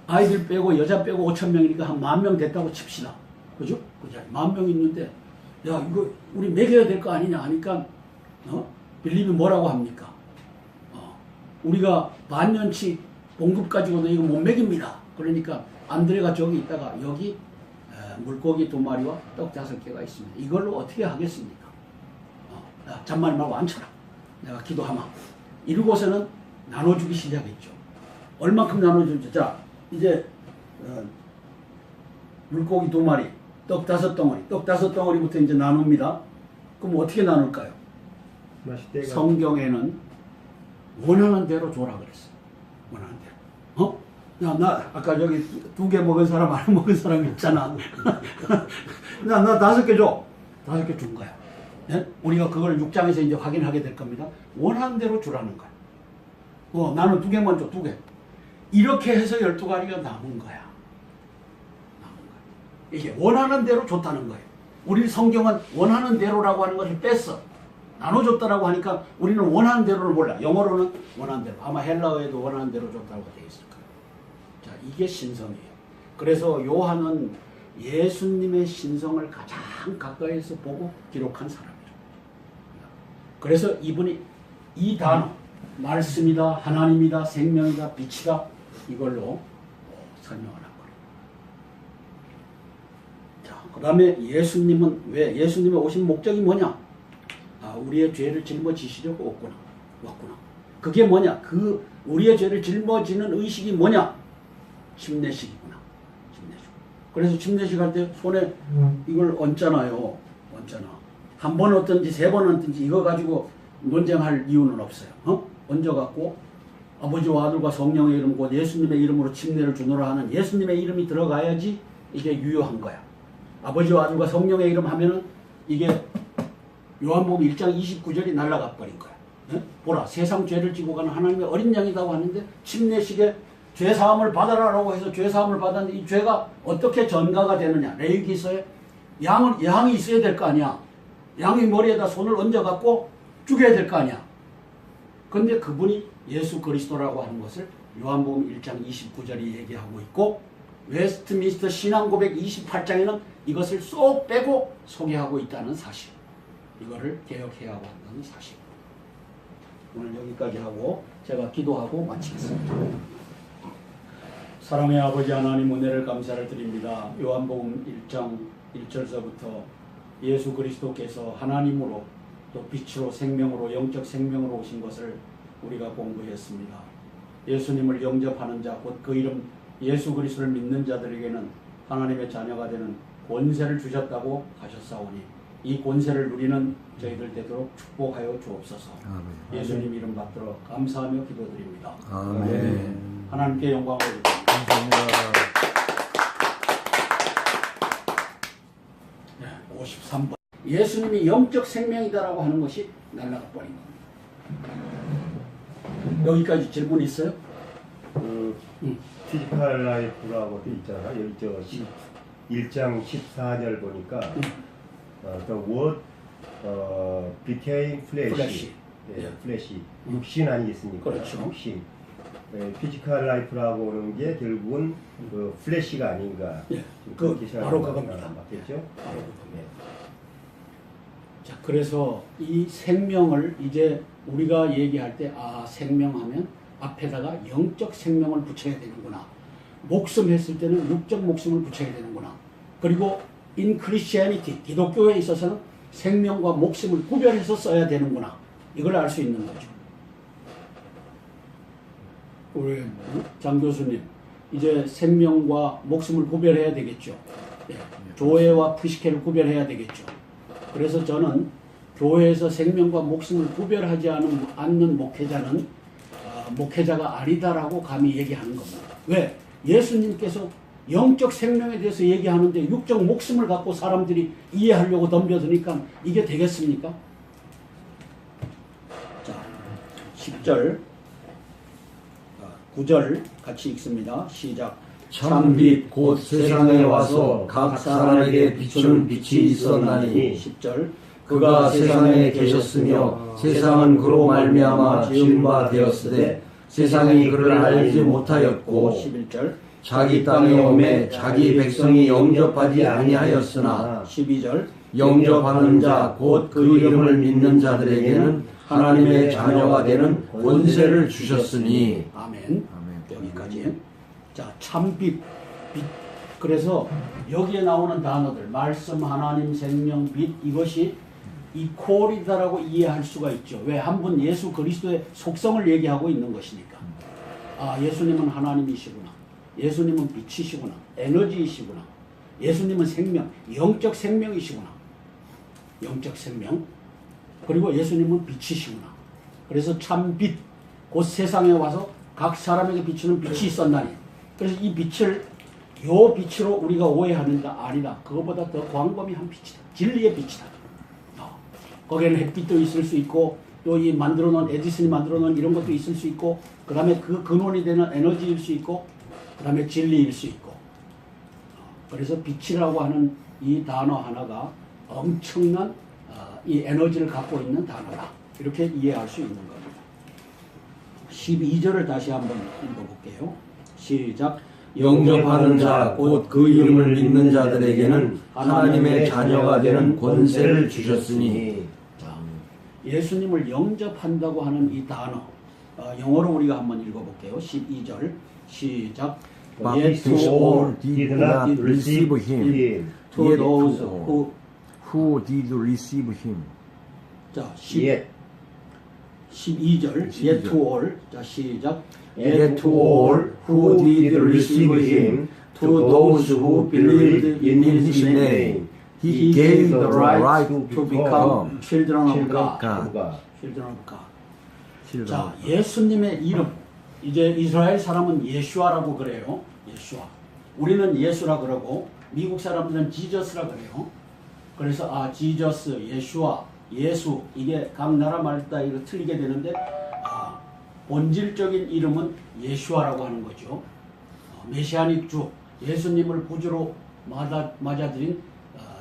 S1: 아이들 빼고 여자 빼고 5천 명이니까 한 10,000명 됐다고 칩시다. 그죠? 그죠? 10,000명 있는데 야 이거 우리 먹여야 될 거 아니냐 하니까 빌립이 뭐라고 합니까? 우리가 반년치 봉급 가지고도 이거 못 먹입니다. 그러니까 안드레가 저기 있다가 여기 물고기 2마리와 떡 5개가 있습니다. 이걸로 어떻게 하겠습니까? 잔말 말고 앉혀라. 내가 기도하마. 이러고서는 나눠주기 시작했죠. 얼만큼 나눠주죠? 자, 이제 물고기 2마리, 떡 5덩어리, 떡 5덩어리부터 이제 나눕니다. 그럼 어떻게 나눌까요? 성경에는 원하는 대로 줘라 그랬어요. 원하는 대로. 야, 나 아까 저기 2개 먹은 사람, 안 먹은 사람 있잖아. 나 5개 줘. 5개 준 거야. 예? 우리가 그걸 6장에서 이제 확인하게 될 겁니다. 원하는 대로 주라는 거야. 나는 2개만 줘, 2개. 이렇게 해서 12가지가 남은 거야. 이게 원하는 대로 줬다는 거예요. 우리 성경은 원하는 대로라고 하는 것을 뺐어. 나눠줬다라고 하니까 우리는 원하는 대로를 몰라. 영어로는 원하는 대로. 아마 헬라어에도 원하는 대로 줬다고 되어 있을 거예요. 자, 이게 신성이에요. 그래서 요한은 예수님의 신성을 가장 가까이서 보고 기록한 사람이죠. 그래서 이분이 이 단어, 말씀이다, 하나님이다, 생명이다, 빛이다, 이걸로 설명을 한 거예요. 자, 그 다음에 예수님의 오신 목적이 뭐냐? 우리의 죄를 짊어지시려고 왔구나. 그게 뭐냐? 우리의 죄를 짊어지는 의식이 뭐냐? 침례식이구나. 침례식. 그래서 침례식 할 때 손에 이걸 얹잖아요. 한 번 얹든지 3번 얹든지 이거 가지고 논쟁할 이유는 없어요. 얹어갖고 아버지와 아들과 성령의 이름 곧 예수님의 이름으로 침례를 주노라 하는 예수님의 이름이 들어가야지 이게 유효한 거야. 아버지와 아들과 성령의 이름 하면은 이게 요한복음 1장 29절이 날아가 버린 거야. 보라, 세상 죄를 지고 가는 하나님의 어린 양이라고 하는데 침례식에 죄사함을 받아라라고 해서 죄사함을 받았는데 이 죄가 어떻게 전가가 되느냐. 레위기서에 양이 있어야 될 거 아니야. 양의 머리에다 손을 얹어갖고 죽여야 될 거 아니야. 근데 그분이 예수 그리스도라고 하는 것을 요한복음 1장 29절이 얘기하고 있고 웨스트민스터 신앙고백 28장에는 이것을 쏙 빼고 소개하고 있다는 사실. 이거를 개혁해야 한다는 사실. 오늘 여기까지 하고 제가 기도하고 마치겠습니다. 사랑의 아버지 하나님, 은혜를 감사를 드립니다. 요한복음 1장 1절서부터 예수 그리스도께서 하나님으로 또 빛으로 생명으로 영적 생명으로 오신 것을 우리가 공부했습니다. 예수님을 영접하는 자, 곧 그 이름 예수 그리스도를 믿는 자들에게는 하나님의 자녀가 되는 권세를 주셨다고 하셨사오니 이 권세를 누리는 저희들 되도록 축복하여 주옵소서. 아멘. 예수님 이름 받들어 감사하며 기도드립니다.
S2: 아멘.
S1: 하나님께 영광을 드립니다.
S2: 감사합니다.
S1: 53번. 예수님이 영적 생명이다라고 하는 것이 날아가 버린 겁니다. 여기까지 질문 있어요?
S3: 피지컬 라이프라고도 있잖아. 여기 1장 14절 보니까 the word became flesh. 플래시. 육신 아니겠습니까?
S1: 그렇죠.
S3: 육신. 피지컬 라이프라고 하는 게 결국은 그 플래시가 아닌가.
S1: 바로 그겁니다.
S3: 맞겠죠?
S1: 바로 그겁니다. 자, 그래서 이 생명을 이제 우리가 얘기할 때 생명하면 앞에다가 영적 생명을 붙여야 되는구나. 목숨 했을 때는 육적 목숨을 붙여야 되는구나. 그리고 in Christianity, 기독교에 있어서는 생명과 목숨을 구별해서 써야 되는구나. 이걸 알 수 있는 거죠. 우리 장 교수님, 이제 생명과 목숨을 구별해야 되겠죠. 교회와 푸시케를 구별해야 되겠죠. 그래서 저는 교회에서 생명과 목숨을 구별하지 않는 목회자는 목회자가 아니다라고 감히 얘기하는 겁니다. 왜? 예수님께서 영적 생명에 대해서 얘기하는데 육적 목숨을 갖고 사람들이 이해하려고 덤벼드니까 이게 되겠습니까? 자, 10절, 9절 같이 읽습니다. 시작.
S2: 참빛 곧 세상에 와서 각 사람에게 비추는 빛이 있었나니
S1: 10절.
S2: 그가 세상에 계셨으며 세상은 그로 말미암아 지은 바 되었으되 세상이 그를 알지 못하였고
S1: 11절.
S2: 자기 땅에 오매 자기 백성이 영접하지 아니하였으나
S1: 12절
S2: 영접하는 자 곧 그 이름을 믿는 자들에게는 하나님의 자녀가 되는 권세를 주셨으니.
S1: 아멘. 여기까지. 자, 참빛, 빛. 그래서 여기에 나오는 단어들, 말씀, 하나님, 생명, 빛, 이것이 이퀄이다라고 이해할 수가 있죠. 왜? 한 분 예수 그리스도의 속성을 얘기하고 있는 것이니까. 아, 예수님은 하나님이시구나. 예수님은 빛이시구나. 에너지이시구나. 예수님은 생명, 영적 생명이시구나. 영적 생명. 그리고 예수님은 빛이시구나. 그래서 참 빛, 곧 세상에 와서 각 사람에게 비추는 빛이 있었나니. 그래서 이 빛을 요 빛으로 우리가 오해하는가? 아니다. 그것보다 더 광범위한 빛이다. 진리의 빛이다. 거기에는 햇빛도 있을 수 있고 또 이 만들어 놓은 에디슨이 만들어 놓은 이런 것도 있을 수 있고 그다음에 그 근원이 되는 에너지일 수 있고 그다음에 진리일 수 있고 그래서 빛이라고 하는 이 단어 하나가 엄청난 이 에너지를 갖고 있는 단어다. 이렇게 이해할 수 있는 겁니다. 12절을 다시 한번 읽어볼게요. 시작.
S2: 영접하는 자 곧 그 이름을 믿는 자들에게는 하나님의 자녀가 되는 권세를 주셨으니.
S1: 자, 예수님을 영접한다고 하는 이 단어 영어로 우리가 한번 읽어볼게요. 12절 시작.
S2: But to all did not receive him,
S1: to
S2: yet
S1: those
S2: to all who did receive him.
S1: 자,
S3: 예.
S1: 12절 yet to all. 자, 시작.
S2: Yet to all who did receive him, to those who believed in his name, he gave the right
S1: to become children of God.
S3: God.
S1: children of God. 자, 예수님의 이름. 이제 이스라엘 사람은 예슈아라고 그래요. 예슈아. 우리는 예수라 그러고 미국 사람들은 지저스라 그래요. 그래서 지저스, 예슈아, 예수 이게 각 나라 말따 이거 틀리게 되는데 본질적인 이름은 예슈아라고 하는 거죠. 메시아닉 주, 예수님을 구주로 맞아들인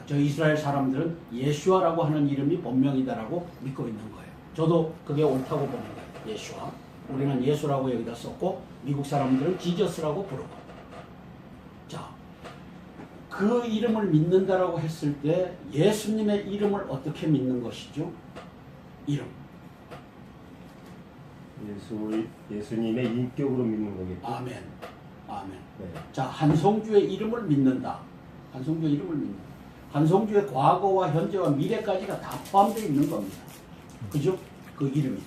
S1: 저 이스라엘 사람들은 예슈아라고 하는 이름이 본명이다라고 믿고 있는 거예요. 저도 그게 옳다고 보는 거예요. 예슈아. 우리는 예수라고 여기다 썼고 미국 사람들은 지저스라고 부르고. 자, 그 이름을 믿는다라고 했을 때 예수님의 이름을 어떻게 믿는 것이죠? 이름.
S3: 예수님의 인격으로 믿는 거겠죠.
S1: 아멘. 아멘.
S3: 네.
S1: 자, 한송주의 이름을 믿는다. 한송주의 이름을 믿는다. 한송주의 과거와 현재와 미래까지가 다 포함되어 있는 겁니다. 그죠? 그 이름이.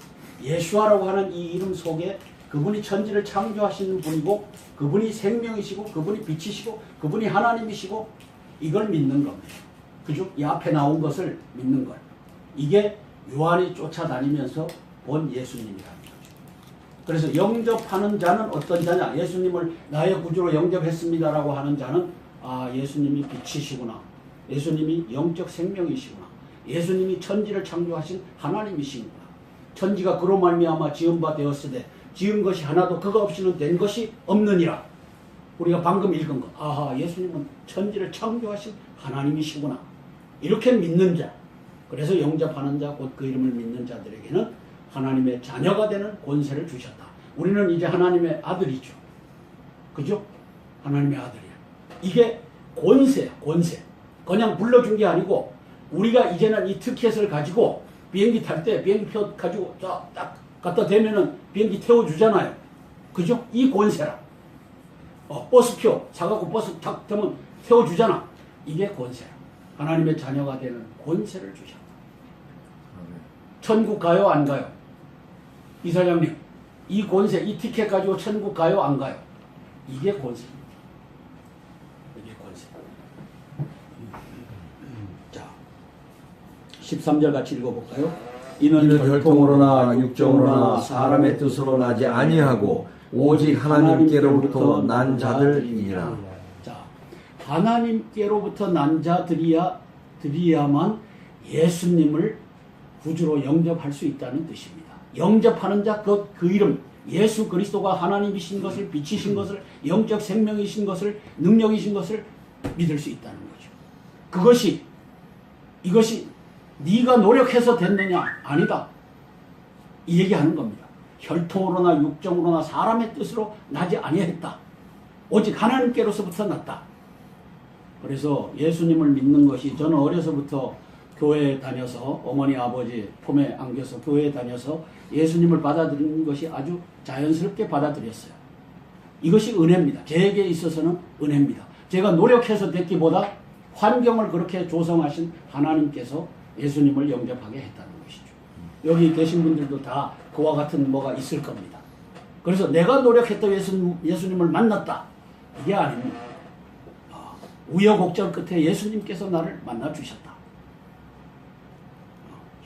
S1: 예수아라고 하는 이 이름 속에 그분이 천지를 창조하시는 분이고 그분이 생명이시고 그분이 빛이시고 그분이 하나님이시고 이걸 믿는 겁니다. 그죠? 이 앞에 나온 것을 믿는 것. 이게 요한이 쫓아다니면서 본 예수님이라는 거죠. 그래서 영접하는 자는 어떤 자냐? 예수님을 나의 구주로 영접했습니다라고 하는 자는 예수님이 빛이시구나. 예수님이 영적 생명이시구나. 예수님이 천지를 창조하신 하나님이시구나. 천지가 그로 말미암아 지은 바 되었으되 지은 것이 하나도 그가 없이는 된 것이 없느니라. 우리가 방금 읽은 것. 아하, 예수님은 천지를 창조하신 하나님이시구나. 이렇게 믿는 자. 그래서 영접하는 자, 곧 그 이름을 믿는 자들에게는 하나님의 자녀가 되는 권세를 주셨다. 우리는 이제 하나님의 아들이죠. 그죠? 하나님의 아들이야. 이게 권세야, 권세. 그냥 불러준 게 아니고 우리가 이제는 이 티켓을 가지고 비행기 탈 때 비행기표 가지고 딱 갖다 대면은 비행기 태워주잖아요. 그죠? 이 권세라. 버스표 사갖고 버스 탁 타면 태워주잖아. 이게 권세야. 하나님의 자녀가 되는 권세를 주셨다. 천국 가요, 안 가요? 이사장님, 이 권세, 이 티켓 가지고 천국 가요, 안 가요? 이게 권세입니다. 이게 권세. 자, 13절 같이 읽어볼까요?
S2: 이는 혈통으로나 육정으로나 사람의 뜻으로 나지 아니하고 오직 하나님께로부터 난 자들이니라.
S1: 자, 하나님께로부터 난 자들이야만 예수님을 구주로 영접할 수 있다는 뜻입니다. 영접하는 자, 그 이름, 예수 그리스도가 하나님이신 것을, 빛이신 것을, 영적 생명이신 것을, 능력이신 것을 믿을 수 있다는 거죠. 이것이 네가 노력해서 됐느냐? 아니다. 이 얘기하는 겁니다. 혈통으로나 육정으로나 사람의 뜻으로 나지 아니했다. 오직 하나님께로서부터 났다. 그래서 예수님을 믿는 것이, 저는 어려서부터 교회에 다녀서 어머니 아버지 품에 안겨서 교회에 다녀서 예수님을 받아들이는 것이 아주 자연스럽게 받아들였어요. 이것이 은혜입니다. 저에게 있어서는 은혜입니다. 제가 노력해서 됐기보다 환경을 그렇게 조성하신 하나님께서 예수님을 영접하게 했다는 것이죠. 여기 계신 분들도 다 그와 같은 뭐가 있을 겁니다. 그래서 내가 노력했던 예수님을 만났다, 이게 아닙니다. 우여곡절 끝에 예수님께서 나를 만나주셨다.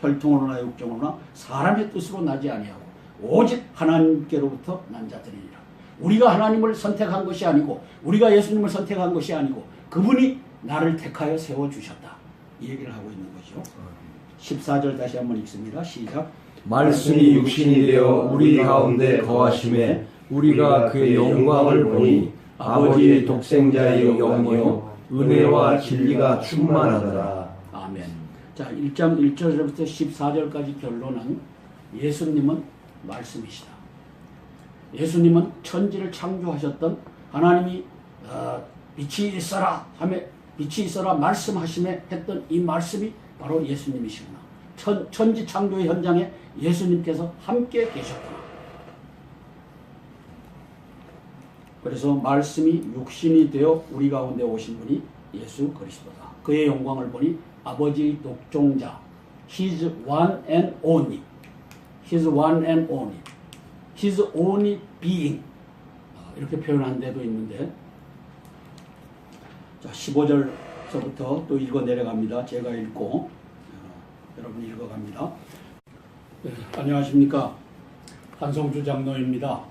S1: 혈통으로나 육정으로나 사람의 뜻으로 나지 아니하고 오직 하나님께로부터 난 자들이니라. 우리가 하나님을 선택한 것이 아니고, 우리가 예수님을 선택한 것이 아니고, 그분이 나를 택하여 세워주셨다, 이 얘기를 하고 있는 거죠. 14절 다시 한번 읽습니다. 시작.
S2: 말씀이 육신이 되어 우리 가운데 거하심에 우리가 그의 영광을 보니 아버지의 독생자의 영이요 은혜와 진리가 충만하더라.
S1: 아멘. 자, 1장 1절부터 14절까지 결론은 예수님은 말씀이시다. 예수님은 천지를 창조하셨던 하나님이 빛이 있어라 하며 빛이 있어라 말씀하심에 했던 이 말씀이 바로 예수님이시구나. 천지 창조의 현장에 예수님께서 함께 계셨구나. 그래서 말씀이 육신이 되어 우리 가운데 오신 분이 예수 그리스도다. 그의 영광을 보니 아버지 독종자, His one and only, His one and only, His only being, 이렇게 표현한 데도 있는데, 자 15절서부터 또 읽어 내려갑니다. 제가 읽고 여러분 읽어갑니다. 네, 안녕하십니까, 한성주 장로입니다.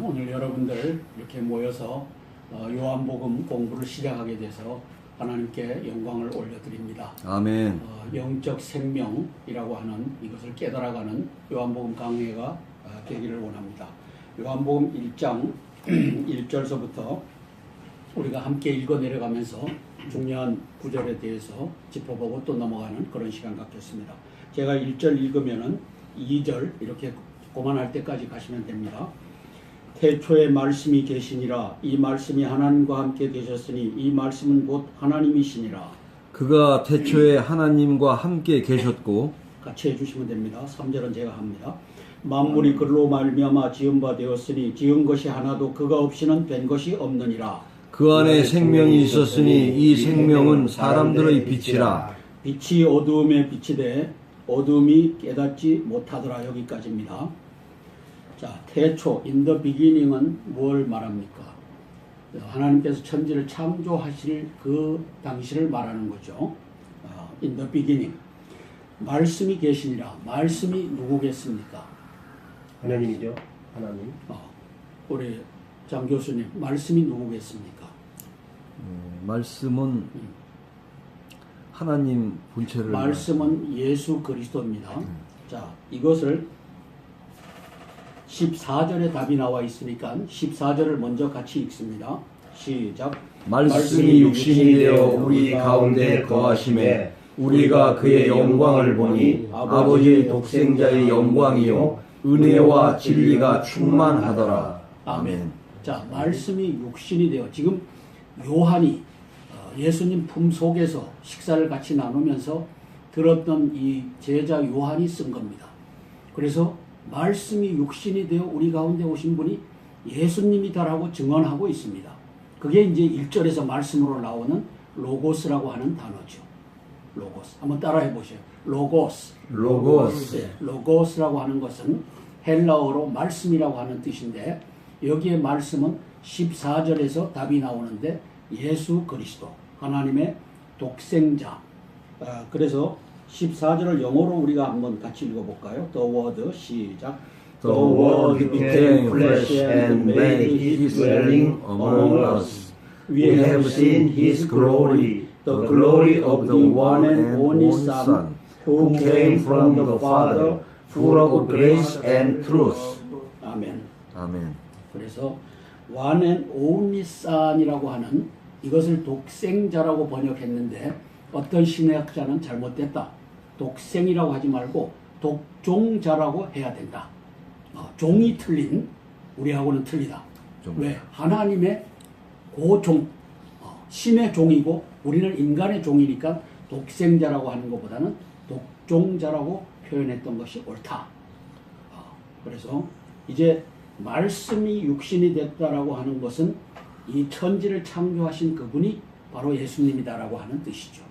S1: 오늘 여러분들 이렇게 모여서 요한복음 공부를 시작하게 돼서 하나님께 영광을 올려드립니다.
S2: 아멘.
S1: 영적 생명이라고 하는 이것을 깨달아가는 요한복음 강해가 되기를 원합니다. 요한복음 1장 1절서부터 우리가 함께 읽어 내려가면서 중요한 구절에 대해서 짚어보고 또 넘어가는 그런 시간 갖겠습니다. 제가 1절 읽으면은 2절 이렇게 고만할 때까지 가시면 됩니다. 태초에 말씀이 계시니라. 이 말씀이 하나님과 함께 계셨으니 이 말씀은 곧 하나님이시니라.
S2: 그가 태초에 하나님과 함께 계셨고,
S1: 같이 해주시면 됩니다. 3절은 제가 합니다. 만물이 그로 말미암아 지은 바 되었으니 지은 것이 하나도 그가 없이는 된 것이 없느니라.
S2: 그 안에 생명이 있었으니 이 생명은 사람들의 빛이라.
S1: 빛이 어두움에 빛이 돼 어두움이 깨닫지 못하더라. 여기까지입니다. 자, 태초, in the beginning은 뭘 말합니까? 하나님께서 천지를 창조하실 그 당시를 말하는 거죠. in the beginning. 말씀이 계시니라. 말씀이 누구겠습니까?
S3: 하나님이죠. 하나님.
S1: 우리 장 교수님, 말씀이 누구겠습니까?
S2: 말씀은 하나님 본체를
S1: 말씀은 예수 그리스도입니다. 자, 이것을 14절에 답이 나와 있으니까 14절을 먼저 같이 읽습니다. 시작.
S2: 말씀이 육신이 되어 우리 가운데 거하심에 우리가 그의 영광을 보니 아버지의 독생자의 영광이요 은혜와 진리가 충만하더라.
S1: 아멘. 자, 말씀이 육신이 되어, 지금 요한이 예수님 품 속에서 식사를 같이 나누면서 들었던 이 제자 요한이 쓴 겁니다. 그래서 말씀이 육신이 되어 우리 가운데 오신 분이 예수님이다라고 증언하고 있습니다. 그게 이제 1절에서 말씀으로 나오는 로고스라고 하는 단어죠. 로고스. 한번 따라해 보세요. 로고스.
S2: 로고스.
S1: 네, 로고스라고 하는 것은 헬라어로 말씀이라고 하는 뜻인데, 여기에 말씀은 14절에서 답이 나오는데 예수 그리스도, 하나님의 독생자. 그래서 14절을 영어로 우리가 한번 같이 읽어볼까요? The Word, 시작.
S2: The Word became flesh and made his dwelling among us. We have seen his glory, the glory of the one and only Son, who came from the Father, full of grace and truth.
S1: 아멘.
S2: 아멘.
S1: 그래서 one and only Son이라고 하는 이것을 독생자라고 번역했는데 어떤 신학자는 잘못됐다. 독생이라고 하지 말고 독종자라고 해야 된다. 종이 틀린, 우리하고는 틀리다. 왜? 하나님의 고종, 신의 종이고 우리는 인간의 종이니까 독생자라고 하는 것보다는 독종자라고 표현했던 것이 옳다. 그래서 이제 말씀이 육신이 됐다라고 하는 것은 이 천지를 창조하신 그분이 바로 예수님이다라고 하는 뜻이죠.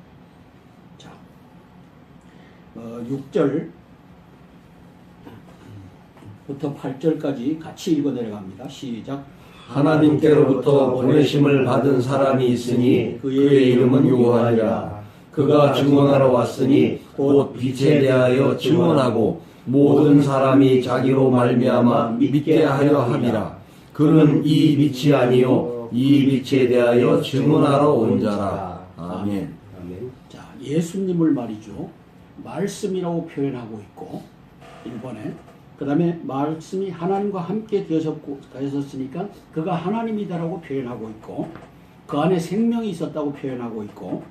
S1: 자, 6절부터 8절까지 같이 읽어 내려갑니다. 시작.
S2: 하나님께로부터 보내심을 받은 사람이 있으니 그의 이름은 요한이라. 그가 증언하러 왔으니 곧 빛에 대하여 증언하고 모든 사람이 자기로 말미암아 믿게 하려 함이라. 그는 이 빛이 아니요 이 빛에 대하여 증언하러 온 자라. 아멘.
S3: 아멘.
S1: 자, 예수님을 말이죠. 말씀이라고 표현하고 있고 1번에 그 다음에 말씀이 하나님과 함께 되셨으니까 그가 하나님이다라고 표현하고 있고 그 안에 생명이 있었다고 표현하고 있고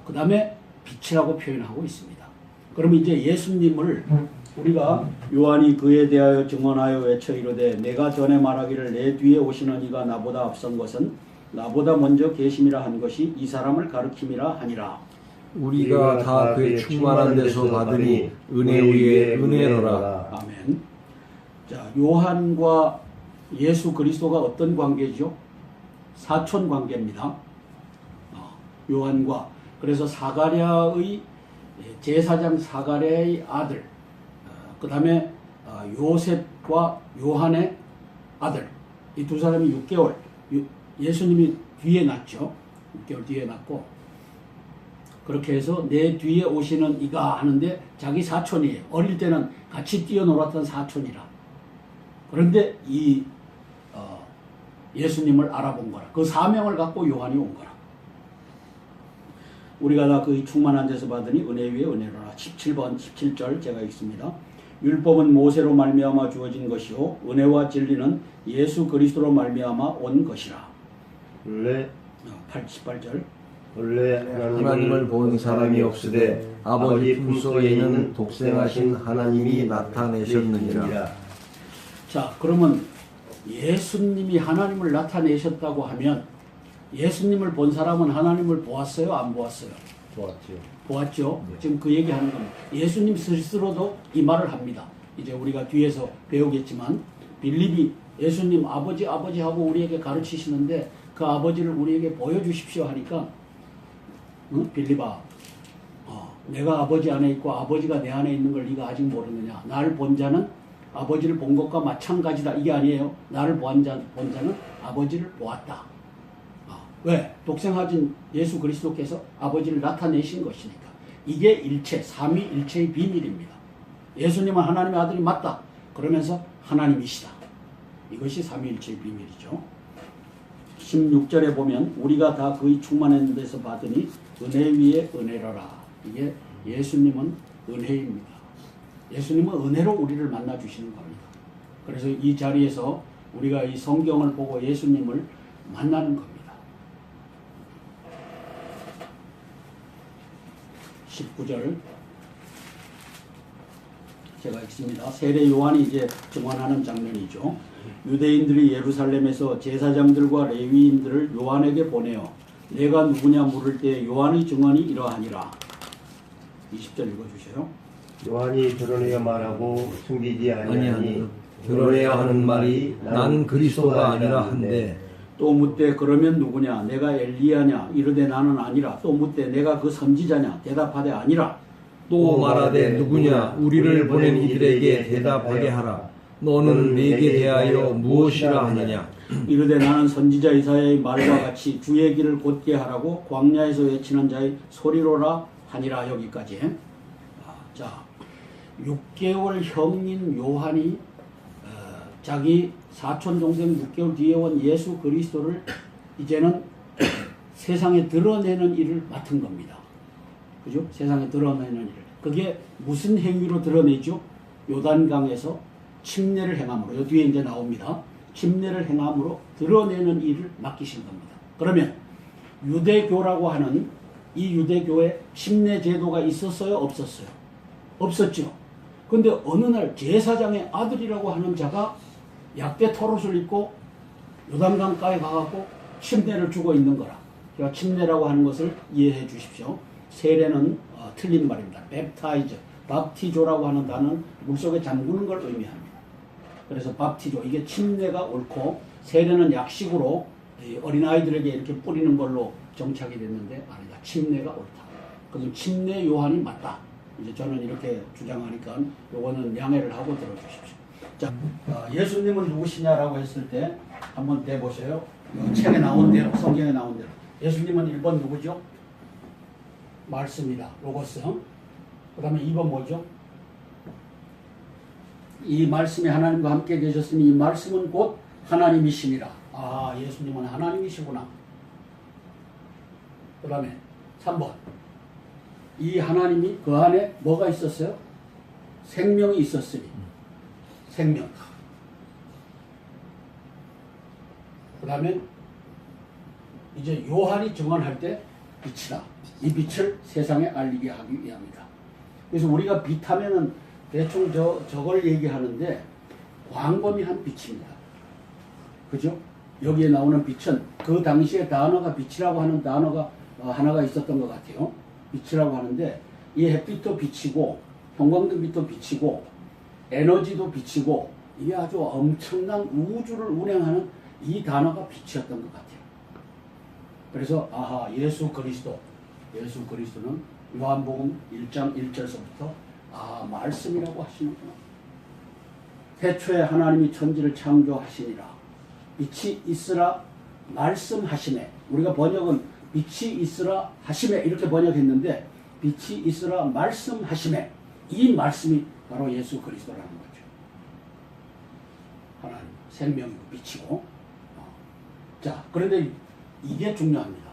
S1: 그 다음에 빛이라고 표현하고 있습니다. 그러면 이제 예수님을 우리가 요한이 그에 대하여 증언하여 외쳐 이르되 내가 전에 말하기를 내 뒤에 오시는 이가 나보다 앞선 것은 나보다 먼저 계심이라 한 것이 이 사람을 가르킴이라 하니라.
S2: 우리가 다 그의 충만한 데서 받으니 은혜 위에 은혜로라.
S1: 아멘. 자, 요한과 예수 그리스도가 어떤 관계죠? 사촌 관계입니다. 요한과 그래서 사가랴의 제사장 사가랴의 아들, 그 다음에 요셉과 요한의 아들, 이 두 사람이 6개월, 예수님이 뒤에 낳죠. 6개월 뒤에 낳고 그렇게 해서 내 뒤에 오시는 이가 하는데 자기 사촌이에요. 어릴 때는 같이 뛰어놀았던 사촌이라. 그런데 이 예수님을 알아본 거라. 그 사명을 갖고 요한이 온 거라. 우리가 다 그 충만한 데서 받으니 은혜 위에 은혜로라. 17번 17절 제가 읽습니다. 율법은 모세로 말미암아 주어진 것이요 은혜와 진리는 예수 그리스도로 말미암아 온 것이라.
S3: 원래
S1: 18절
S2: 하나님을 본 사람이 없으되 아버지 품속에 있는 독생하신 하나님이 나타내셨느니라.
S1: 자, 그러면 예수님이 하나님을 나타내셨다고 하면 예수님을 본 사람은 하나님을 보았어요? 안 보았어요?
S3: 좋았죠.
S1: 보았죠? 지금 그 얘기하는 겁니다. 예수님 스스로도 이 말을 합니다. 이제 우리가 뒤에서 배우겠지만 빌립이 예수님 아버지 하고 우리에게 가르치시는데 그 아버지를 우리에게 보여주십시오 하니까 빌립아, 내가 아버지 안에 있고 아버지가 내 안에 있는 걸 네가 아직 모르느냐. 나를 본 자는 아버지를 본 것과 마찬가지다. 이게 아니에요. 나를 본 자는 아버지를 보았다. 왜? 독생하신 예수 그리스도께서 아버지를 나타내신 것이니까. 이게 일체, 삼위일체의 비밀입니다. 예수님은 하나님의 아들이 맞다. 그러면서 하나님이시다. 이것이 삼위일체의 비밀이죠. 16절에 보면 우리가 다 그의 충만한 데서 받으니 은혜 위에 은혜로라. 이게 예수님은 은혜입니다. 예수님은 은혜로 우리를 만나주시는 겁니다. 그래서 이 자리에서 우리가 이 성경을 보고 예수님을 만나는 겁니다. 19절 제가 읽습니다. 세례 요한이 이제 증언하는 장면이죠. 유대인들이 예루살렘에서 제사장들과 레위인들을 요한에게 보내어 내가 누구냐 물을 때 요한의 증언이 이러하니라. 20절 읽어주세요.
S3: 요한이 드러내어 말하고 숨기지 아니하니
S2: 드러내야 하는 말이 난 그리스도가 아니라 한데
S1: 또 묻되 그러면 누구냐 내가 엘리야냐 이르되 나는 아니라. 또 묻되 내가 그 선지자냐 대답하되 아니라.
S2: 또 말하되 누구냐 우리를 보낸 이들에게 대답하게 하라. 너는 내게 대하여 무엇이라 하느냐.
S1: 이르되 나는 선지자 이사야의 말과 같이 주의 길을 곧게 하라고 광야에서 외치는 자의 소리로라 하니라. 여기까지. 자, 6개월 형인 요한이 자기 사촌 동생 6개월 뒤에 온 예수 그리스도를 이제는 세상에 드러내는 일을 맡은 겁니다. 그죠? 세상에 드러내는 일. 그게 무슨 행위로 드러내죠? 요단강에서 침례를 행함으로. 이 뒤에 이제 나옵니다. 침례를 행함으로 드러내는 일을 맡기신 겁니다. 그러면 유대교라고 하는 이 유대교에 침례 제도가 있었어요? 없었어요? 없었죠. 근데 어느 날 제사장의 아들이라고 하는 자가 약대 토롯을 입고 요단강가에 가갖고 침례를 주고 있는 거라. 그러니까 침례라고 하는 것을 이해해 주십시오. 세례는 틀린 말입니다. 웹타이저, 밥티조라고 하는 단어는 물속에 잠그는 걸 의미합니다. 그래서 밥티조, 이게 침례가 옳고 세례는 약식으로 어린아이들에게 이렇게 뿌리는 걸로 정착이 됐는데 아니다. 침례가 옳다. 그래서 침례 요한이 맞다. 이제 저는 이렇게 주장하니까 요거는 양해를 하고 들어주십시오. 자, 예수님은 누구시냐라고 했을 때 한번 대보세요. 책에 나온 대로, 성경에 나온 대로. 예수님은 1번 누구죠? 말씀이다. 로고스. 그 다음에 2번 뭐죠? 이 말씀이 하나님과 함께 계셨으니 이 말씀은 곧 하나님이시니라. 아, 예수님은 하나님이시구나. 그 다음에 3번. 이 하나님이 그 안에 뭐가 있었어요? 생명이 있었으니. 생명. 그 다음에 이제 요한이 증언할 때 빛이다. 이 빛을 세상에 알리게 하기 위함이다. 그래서 우리가 빛하면은 대충 저걸 얘기하는데 광범위한 빛입니다. 그죠? 여기에 나오는 빛은 그 당시에 단어가 빛이라고 하는 단어가 하나가 있었던 것 같아요. 빛이라고 하는데 이 햇빛도 빛이고 형광등빛도 빛이고 에너지도 빛이고 이게 아주 엄청난 우주를 운행하는 이 단어가 빛이었던 것 같아요. 그래서 아하, 예수 그리스도는 요한복음 1장 1절서부터 말씀이라고 하시는구나. 태초에 하나님이 천지를 창조하시니라. 빛이 있으라 말씀하시네. 우리가 번역은 빛이 있으라 하시네 이렇게 번역했는데 빛이 있으라 말씀하시네. 이 말씀이 바로 예수 그리스도라는 거죠. 하나님 생명이고 빛이고. 자, 그런데 이게 중요합니다.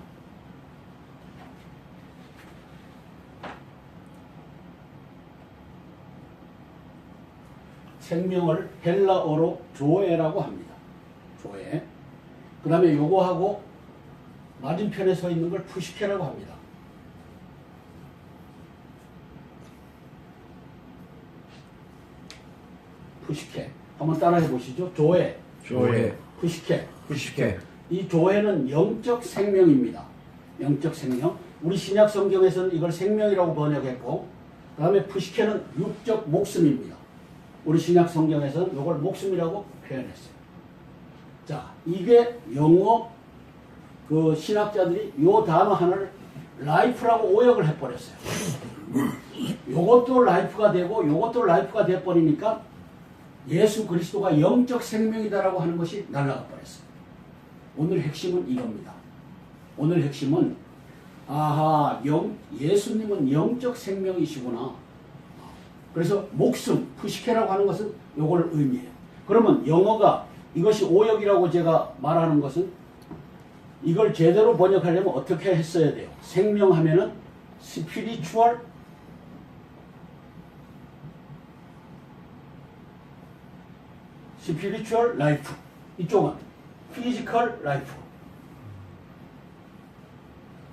S1: 생명을 헬라어로 조에라고 합니다. 조에. 그 다음에 요거하고 맞은편에 서 있는 걸 푸시케라고 합니다. 푸시케. 한번 따라해 보시죠. 조에. 푸시케. 이 조에는 영적 생명입니다. 영적 생명. 우리 신약 성경에서는 이걸 생명이라고 번역했고, 그 다음에 푸시케는 육적 목숨입니다. 우리 신약 성경에서는 이걸 목숨이라고 표현했어요. 자, 이게 영어 그 신학자들이 요 단어 하나를 라이프라고 오역을 해버렸어요. 요것도 라이프가 되고 요것도 라이프가 돼버리니까 예수 그리스도가 영적 생명이다라고 하는 것이 날아가 버렸어요. 오늘 핵심은 이겁니다. 오늘 핵심은 예수님은 영적 생명이시구나. 그래서 목숨, 푸시케라고 하는 것은 요걸 의미해요. 그러면 영어가 이것이 오역이라고 제가 말하는 것은 이걸 제대로 번역하려면 어떻게 했어야 돼요? 생명하면은 spiritual life. 이쪽은 physical life.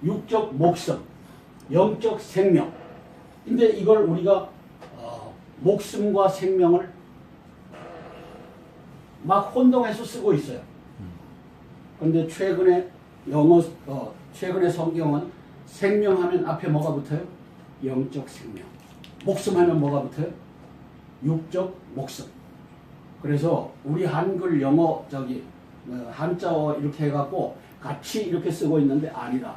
S1: 육적 목숨, 영적 생명. 근데 이걸 우리가 목숨과 생명을 막 혼동해서 쓰고 있어요. 그런데 최근에 최근에 성경은 생명하면 앞에 뭐가 붙어요? 영적 생명. 목숨하면 뭐가 붙어요? 육적 목숨. 그래서 우리 한글 영어 한자어 이렇게 해갖고 같이 이렇게 쓰고 있는데 아니다.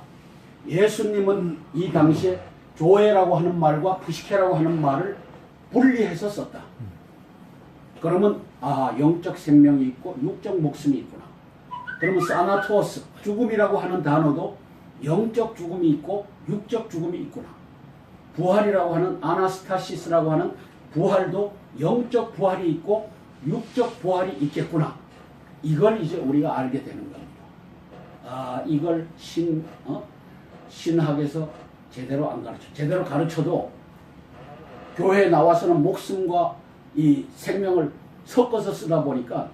S1: 예수님은 이 당시에 조에라고 하는 말과 푸시케라고 하는 말을 분리해서 썼다. 그러면 영적 생명이 있고 육적 목숨이 있구나. 그러면 사나토스, 죽음이라고 하는 단어도 영적 죽음이 있고 육적 죽음이 있구나. 부활이라고 하는 아나스타시스라고 하는 부활도 영적 부활이 있고 육적 부활이 있겠구나. 이걸 이제 우리가 알게 되는 겁니다. 이걸 신학에서 제대로 안 가르쳐. 제대로 가르쳐도 교회에 나와서는 목숨과 이 생명을 섞어서 쓰다 보니까